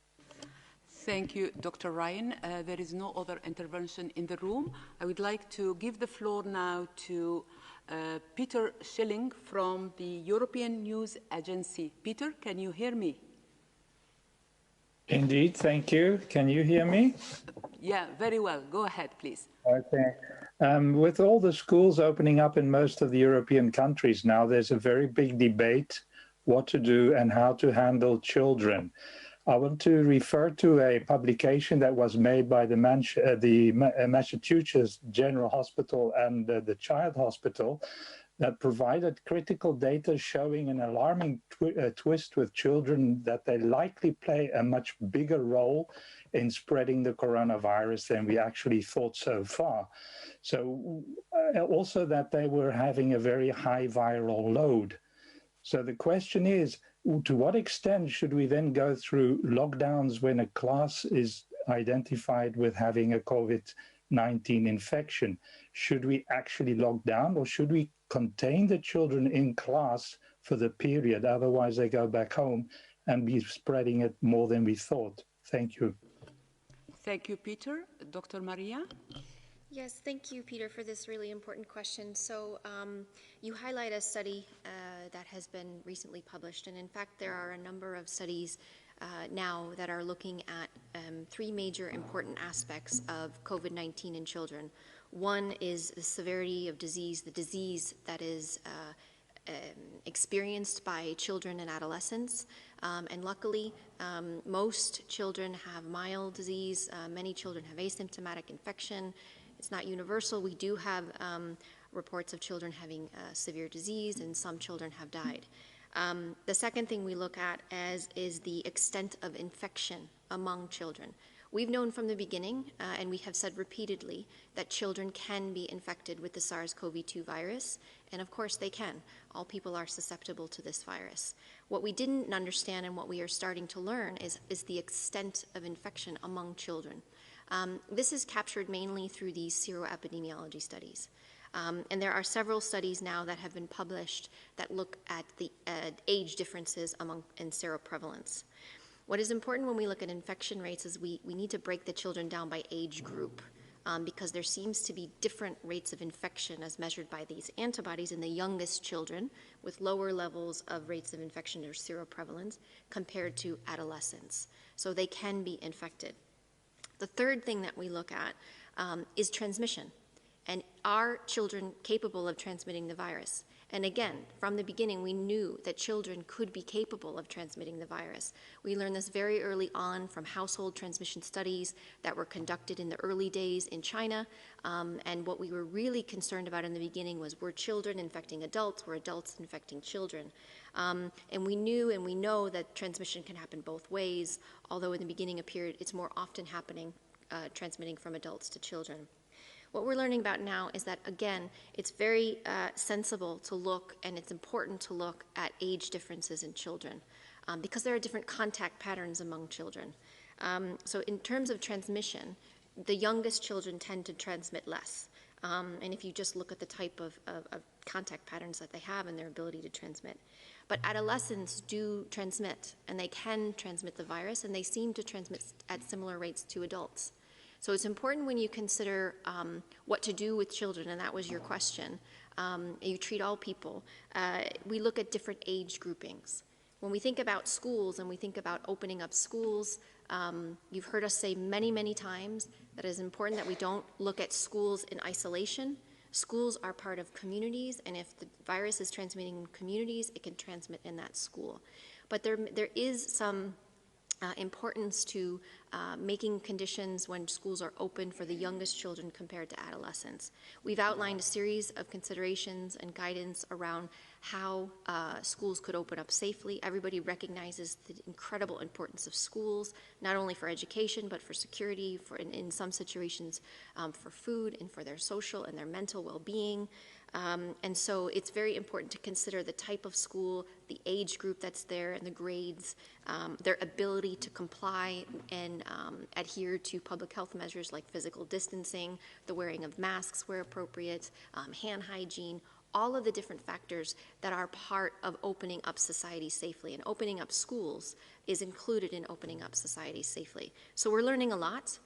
Thank you, Dr. Ryan. There is no other intervention in the room. I would like to give the floor now to Peter Schilling from the European News Agency. Peter, can you hear me? Indeed, thank you. Can you hear me? Yeah, very well. Go ahead, please. Okay. With all the schools opening up in most of the European countries now, there's a very big debate what to do and how to handle children. I want to refer to a publication that was made by the Massachusetts General Hospital and the Child Hospital that provided critical data showing an alarming twist with children, that they likely play a much bigger role in spreading the coronavirus than we actually thought so far. So also that they were having a very high viral load. So the question is, to what extent should we then go through lockdowns when a class is identified with having a COVID-19 infection? Should we actually lock down, or should we contain the children in class for the period? Otherwise, they go back home and be spreading it more than we thought. Thank you. Thank you, Peter. Dr. Maria? Yes, thank you, Peter, for this really important question. So you highlight a study that has been recently published, and in fact, there are a number of studies now that are looking at three major important aspects of COVID-19 in children. One is the severity of disease, the disease that is experienced by children and adolescents. And luckily, most children have mild disease. Many children have asymptomatic infection. It's not universal. We do have reports of children having severe disease, and some children have died. The second thing we look at is the extent of infection among children. We've known from the beginning, and we have said repeatedly, that children can be infected with the SARS-CoV-2 virus, and of course they can. All people are susceptible to this virus. What we didn't understand and what we are starting to learn is the extent of infection among children. This is captured mainly through these seroepidemiology studies. And there are several studies now that have been published that look at the age differences in seroprevalence. What is important when we look at infection rates is we need to break the children down by age group, because there seems to be different rates of infection as measured by these antibodies in the youngest children with lower levels of rates of infection or seroprevalence compared to adolescents. So they can be infected. The third thing that we look at is transmission. And are children capable of transmitting the virus? And again, from the beginning, we knew that children could be capable of transmitting the virus. We learned this very early on from household transmission studies that were conducted in the early days in China. And what we were really concerned about in the beginning was, were children infecting adults, were adults infecting children? And we knew and we know that transmission can happen both ways, although in the beginning appeared it's more often happening, transmitting from adults to children. What we're learning about now is that, again, it's very sensible to look, and it's important to look at age differences in children, because there are different contact patterns among children. So in terms of transmission, the youngest children tend to transmit less. And if you just look at the type of contact patterns that they have and their ability to transmit. But adolescents do transmit, and they can transmit the virus, and they seem to transmit at similar rates to adults. So it's important when you consider what to do with children, and that was your question. You treat all people. We look at different age groupings. When we think about schools and we think about opening up schools, you've heard us say many, many times that it is important that we don't look at schools in isolation. Schools are part of communities, and if the virus is transmitting in communities, it can transmit in that school. But there is some importance to making conditions when schools are open for the youngest children compared to adolescents. We've outlined a series of considerations and guidance around how schools could open up safely. Everybody recognizes the incredible importance of schools, not only for education, but for security, for in some situations for food and for their social and their mental well-being. And so it's very important to consider the type of school, the age group that's there, and the grades, their ability to comply and adhere to public health measures like physical distancing, the wearing of masks where appropriate, hand hygiene, all of the different factors that are part of opening up society safely. And opening up schools is included in opening up society safely. So we're learning a lot.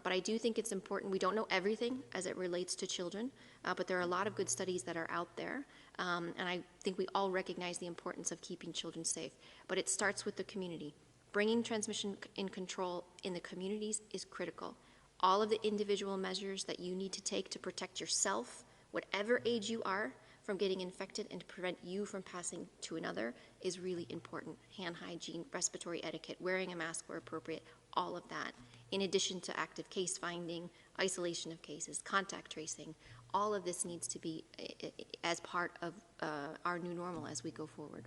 But I do think it's important. We don't know everything as it relates to children, but there are a lot of good studies that are out there. And I think we all recognize the importance of keeping children safe. But it starts with the community. Bringing transmission in control in the communities is critical. All of the individual measures that you need to take to protect yourself, whatever age you are, from getting infected and to prevent you from passing to another is really important. Hand hygiene, respiratory etiquette, wearing a mask where appropriate, all of that. In addition to active case finding, isolation of cases, contact tracing, all of this needs to be as part of our new normal as we go forward.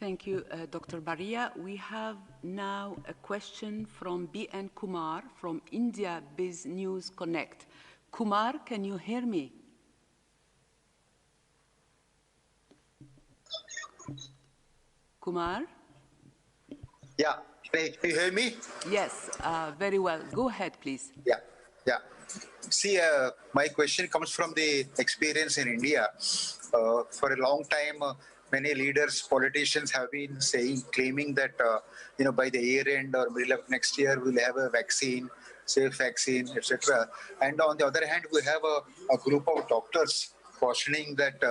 Thank you, Dr. Baria. We have now a question from B.N. Kumar from India Biz News Connect. Kumar, can you hear me? Kumar? Yeah. Can you hear me? Yes, very well. Go ahead, please. Yeah. See, my question comes from the experience in India. For a long time, many leaders, politicians have been claiming that, by the year end or middle of next year, we'll have a vaccine, safe vaccine, etc. And on the other hand, we have a group of doctors cautioning that,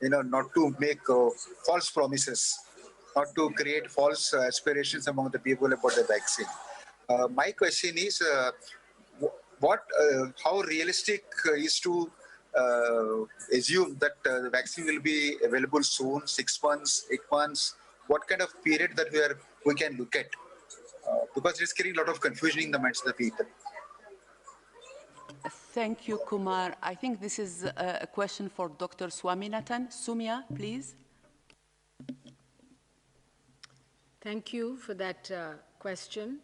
not to make false promises, not to create false aspirations among the people about the vaccine. My question is, how realistic is to assume that the vaccine will be available soon, 6 months, 8 months? What kind of period that we can look at? Because it's creating a lot of confusion in the minds of the people. Thank you, Kumar. I think this is a question for Dr. Swaminathan. Sumya, please. Thank you for that question.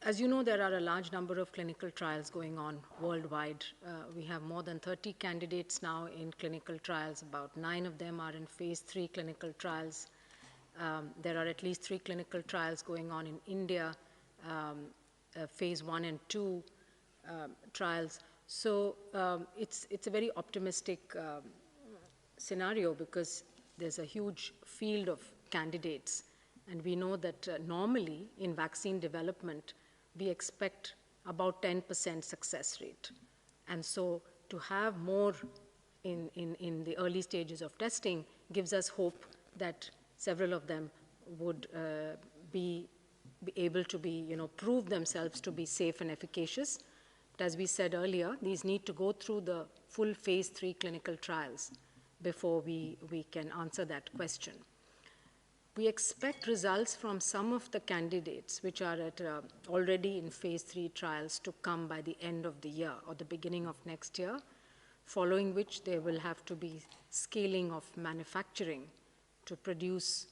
As you know, there are a large number of clinical trials going on worldwide. We have more than 30 candidates now in clinical trials. About 9 of them are in phase 3 clinical trials. There are at least 3 clinical trials going on in India, phase 1 and 2 trials. So it's a very optimistic scenario because there's a huge field of candidates. And we know that normally in vaccine development, we expect about 10% success rate. And so to have more in the early stages of testing gives us hope that several of them would be able to prove themselves to be safe and efficacious. But as we said earlier, these need to go through the full phase 3 clinical trials before we can answer that question. We expect results from some of the candidates which are already in phase 3 trials to come by the end of the year or the beginning of next year, following which there will have to be scaling of manufacturing to produce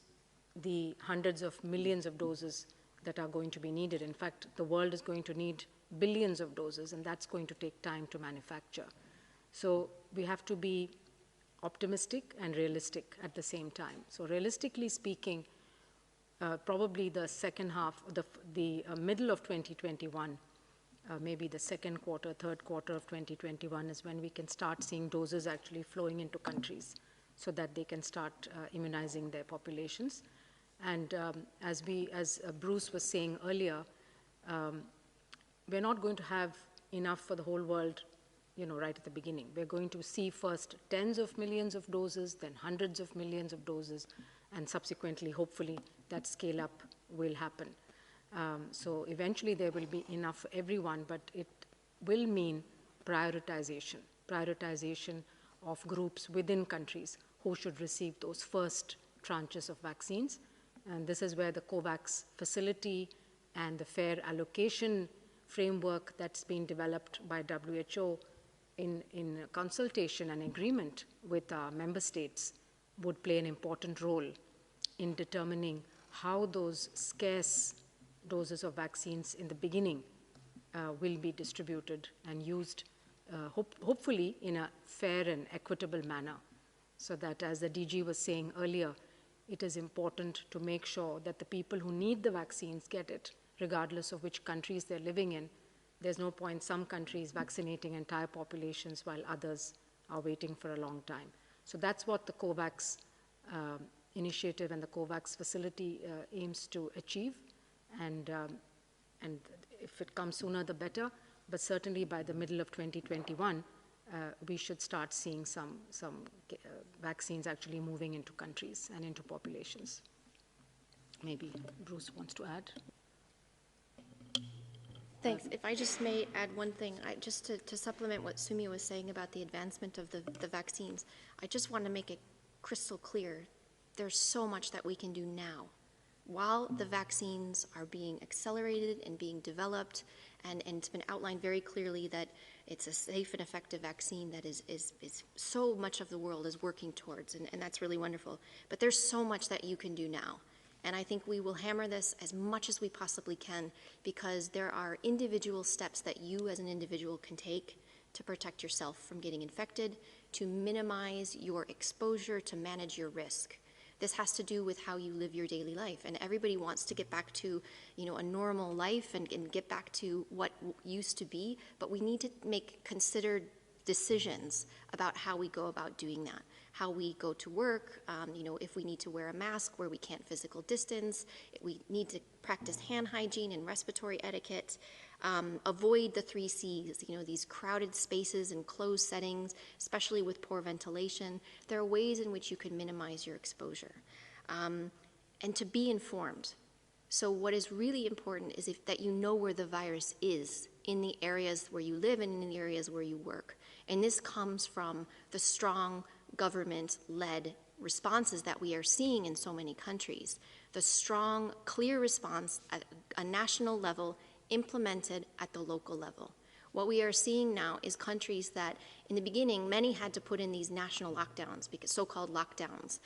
the hundreds of millions of doses that are going to be needed. In fact, the world is going to need billions of doses, and that's going to take time to manufacture. So we have to be optimistic and realistic at the same time. So realistically speaking, probably the second half, the middle of 2021, maybe the second quarter, third quarter of 2021 is when we can start seeing doses actually flowing into countries so that they can start immunizing their populations. And as Bruce was saying earlier, we're not going to have enough for the whole world, right at the beginning. We're going to see first tens of millions of doses, then hundreds of millions of doses, and subsequently, hopefully, that scale up will happen. So eventually there will be enough for everyone, but it will mean prioritization of groups within countries who should receive those first tranches of vaccines. And this is where the COVAX facility and the fair allocation framework that's been developed by WHO in consultation and agreement with our member states would play an important role in determining how those scarce doses of vaccines in the beginning will be distributed and used, hopefully in a fair and equitable manner, so that, as the DG was saying earlier, it is important to make sure that the people who need the vaccines get it, regardless of which countries they're living in. There's no point some countries vaccinating entire populations while others are waiting for a long time. So that's what the COVAX initiative and the COVAX facility aims to achieve. And if it comes sooner, the better. But certainly by the middle of 2021, we should start seeing some vaccines actually moving into countries and into populations. Maybe Bruce wants to add. Thanks. If I just may add one thing, just to supplement what Sumi was saying about the advancement of the vaccines, I just want to make it crystal clear, there's so much that we can do now. While the vaccines are being accelerated and being developed, and it's been outlined very clearly that it's a safe and effective vaccine that is so much of the world is working towards, and that's really wonderful. But there's so much that you can do now. And I think we will hammer this as much as we possibly can, because there are individual steps that you as an individual can take to protect yourself from getting infected, to minimize your exposure, to manage your risk. This has to do with how you live your daily life. And everybody wants to get back to, a normal life and get back to what used to be, but we need to make considered decisions about how we go about doing that. How we go to work, if we need to wear a mask where we can't physical distance, we need to practice hand hygiene and respiratory etiquette, avoid the 3 C's, these crowded spaces and closed settings, especially with poor ventilation. There are ways in which you can minimize your exposure. And to be informed. So what is really important is that you know where the virus is in the areas where you live and in the areas where you work. And this comes from the strong government-led responses that we are seeing in so many countries. The strong, clear response at a national level implemented at the local level. What we are seeing now is countries that, in the beginning, many had to put in these national lockdowns, so-called lockdowns,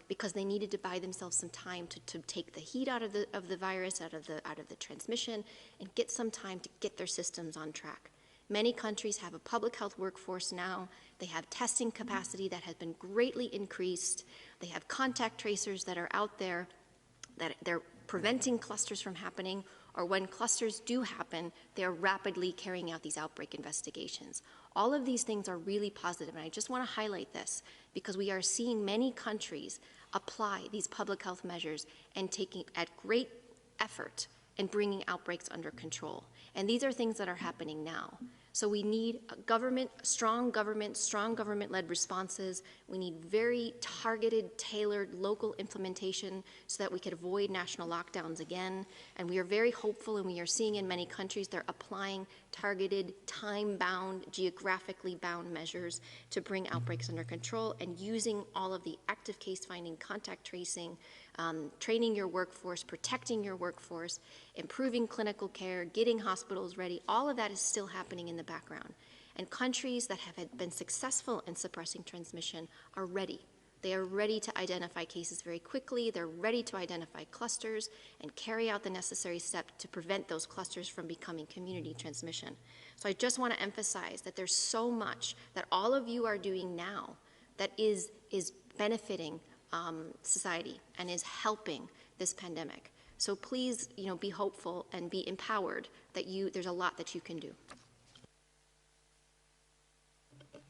because they needed to buy themselves some time to take the heat out of the virus, out of the transmission, and get some time to get their systems on track. Many countries have a public health workforce now. They have testing capacity that has been greatly increased. They have contact tracers that are out there, that they're preventing clusters from happening, or when clusters do happen, they're rapidly carrying out these outbreak investigations. All of these things are really positive, and I just want to highlight this because we are seeing many countries apply these public health measures and taking at great effort and bringing outbreaks under control. And these are things that are happening now. So we need strong government-led responses. We need very targeted, tailored local implementation so that we could avoid national lockdowns again. And we are very hopeful, and we are seeing in many countries they're applying targeted, time-bound, geographically bound measures to bring outbreaks under control, and using all of the active case finding, contact tracing, training your workforce, protecting your workforce, improving clinical care, getting hospitals ready. All of that is still happening in the background. And countries that have been successful in suppressing transmission are ready. They are ready to identify cases very quickly. They're ready to identify clusters and carry out the necessary steps to prevent those clusters from becoming community transmission. So I just want to emphasize that there's so much that all of you are doing now that is benefiting society and is helping this pandemic. So please, be hopeful and be empowered that there's a lot that you can do.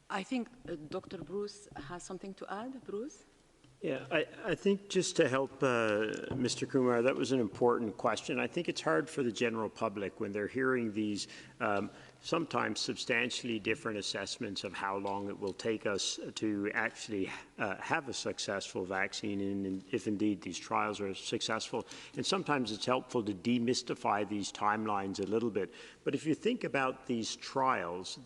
I think Dr. Bruce has something to add. Bruce? Yeah, I think just to help Mr. Kumar, that was an important question. I think it's hard for the general public when they're hearing these sometimes substantially different assessments of how long it will take us to actually have a successful vaccine, and if indeed these trials are successful. And sometimes it's helpful to demystify these timelines a little bit. But if you think about these trials,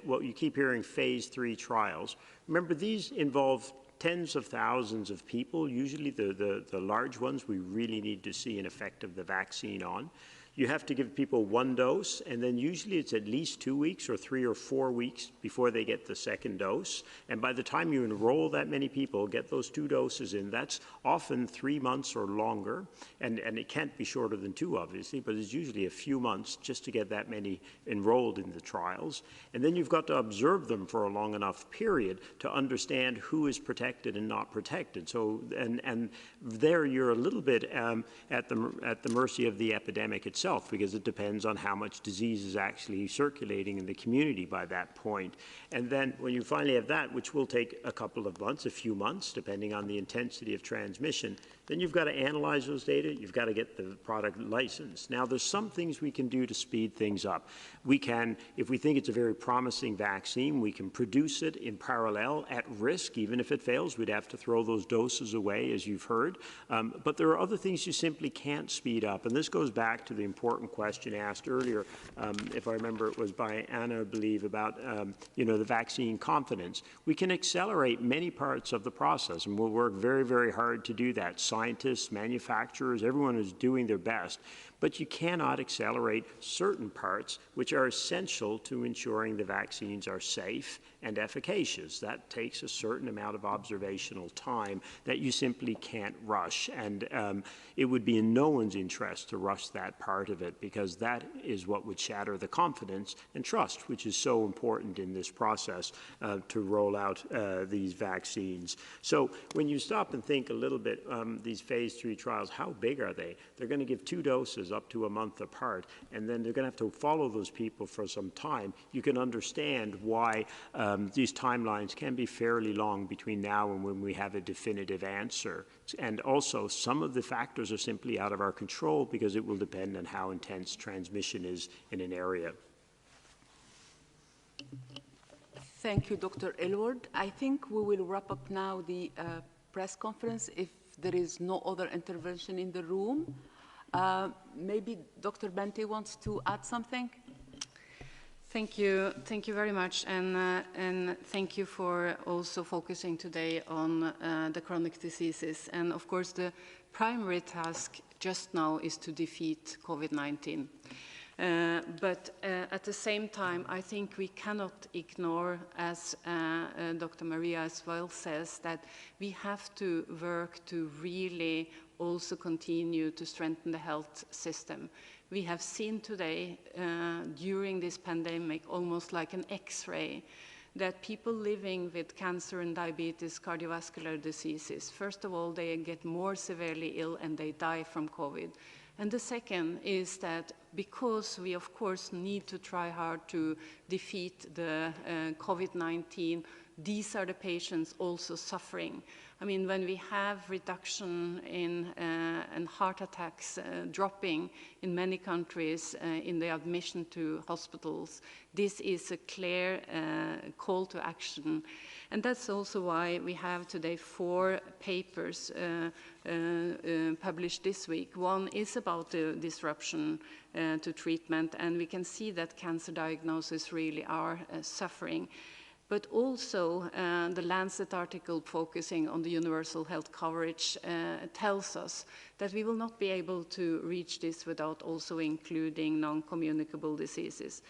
what you keep hearing, phase 3 trials, remember these involve tens of thousands of people, usually the large ones we really need to see an effect of the vaccine on. You have to give people 1 dose, and then usually it's at least 2 weeks or 3 or 4 weeks before they get the second dose. And by the time you enroll that many people, get those 2 doses in, that's often 3 months or longer. And it can't be shorter than 2, obviously, but it's usually a few months just to get that many enrolled in the trials. And then you've got to observe them for a long enough period to understand who is protected and not protected. So, and there you're a little bit at the mercy of the epidemic itself, because it depends on how much disease is actually circulating in the community by that point. And then when you finally have that, which will take a couple of months, a few months, depending on the intensity of transmission, then you've got to analyze those data. You've got to get the product licensed. Now, there's some things we can do to speed things up. We can, if we think it's a very promising vaccine, we can produce it in parallel at risk. Even if it fails, we'd have to throw those doses away, as you've heard. But there are other things you simply can't speed up. And this goes back to the important question asked earlier, if I remember it was by Anna, I believe, about the vaccine confidence. We can accelerate many parts of the process, and we'll work very, very hard to do that. Scientists, manufacturers, everyone is doing their best. But you cannot accelerate certain parts which are essential to ensuring the vaccines are safe and efficacious. That takes a certain amount of observational time that you simply can't rush. And it would be in no one's interest to rush that part of it, because that is what would shatter the confidence and trust, which is so important in this process to roll out these vaccines. So when you stop and think a little bit, these phase 3 trials, how big are they? They're going to give 2 doses up to a month apart, and then they're going to have to follow those people for some time. You can understand why these timelines can be fairly long between now and when we have a definitive answer. And also, some of the factors are simply out of our control because it will depend on how intense transmission is in an area. Thank you, Dr. Aylward. I think we will wrap up now the press conference if there is no other intervention in the room. Maybe Dr. Bente wants to add something? Thank you very much, and thank you for also focusing today on the chronic diseases. And of course, the primary task just now is to defeat COVID-19. But at the same time, I think we cannot ignore, as Dr. Maria as well says, that we have to work to really also continue to strengthen the health system. We have seen today, during this pandemic, almost like an X-ray, that people living with cancer and diabetes, cardiovascular diseases, first of all, they get more severely ill and they die from COVID. And the second is that because we, of course, need to try hard to defeat the COVID-19, these are the patients also suffering I mean, when we have reduction in heart attacks dropping in many countries in the admission to hospitals, this is a clear call to action. And that's also why we have today 4 papers published this week. One is about the disruption to treatment, and we can see that cancer diagnoses really are suffering. But also the Lancet article focusing on the universal health coverage tells us that we will not be able to reach this without also including non-communicable diseases.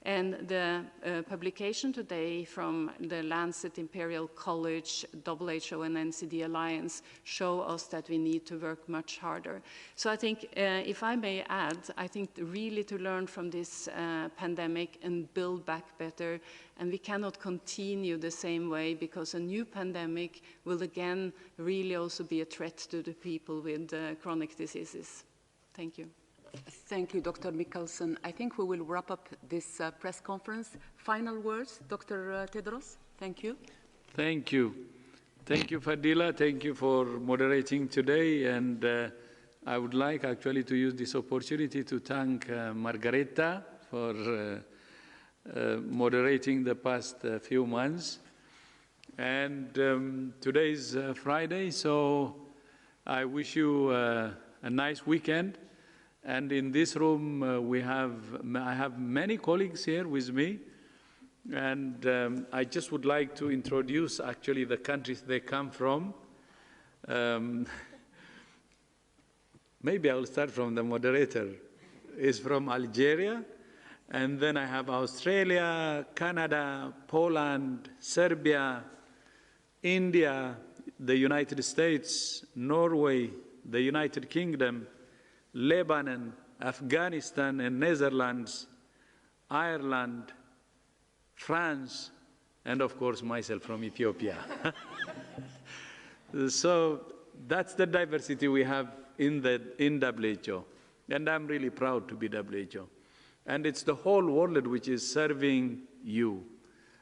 And the publication today from the Lancet Imperial College, WHO and NCD Alliance show us that we need to work much harder. So I think, if I may add, I think really to learn from this pandemic and build back better, and we cannot continue the same way because a new pandemic will again really also be a threat to the people with chronic diseases. Thank you. Thank you, Dr. Mikkelsen. I think we will wrap up this press conference. Final words, Dr. Tedros. Thank you. Thank you. Thank you, Fadila. Thank you for moderating today. And I would like actually to use this opportunity to thank Margareta for moderating the past few months. And today is Friday, so I wish you a nice weekend. And in this room, I have many colleagues here with me. And I just would like to introduce actually the countries they come from. Maybe I will start from the moderator. Is from Algeria. And then I have Australia, Canada, Poland, Serbia, India, the United States, Norway, the United Kingdom, Lebanon, Afghanistan and Netherlands, Ireland, France, and of course myself from Ethiopia. So that's the diversity we have in WHO. And I'm really proud to be WHO. And it's the whole world which is serving you.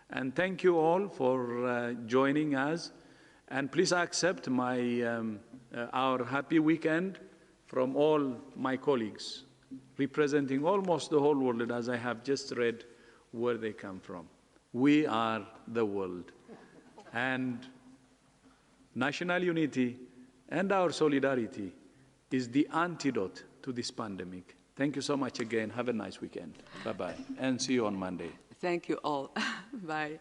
And thank you all for joining us. And please accept our happy weekend from all my colleagues, representing almost the whole world, as I have just read where they come from. We are the world. And national unity and our solidarity is the antidote to this pandemic. Thank you so much again. Have a nice weekend. Bye-bye. And see you on Monday. Thank you all. Bye.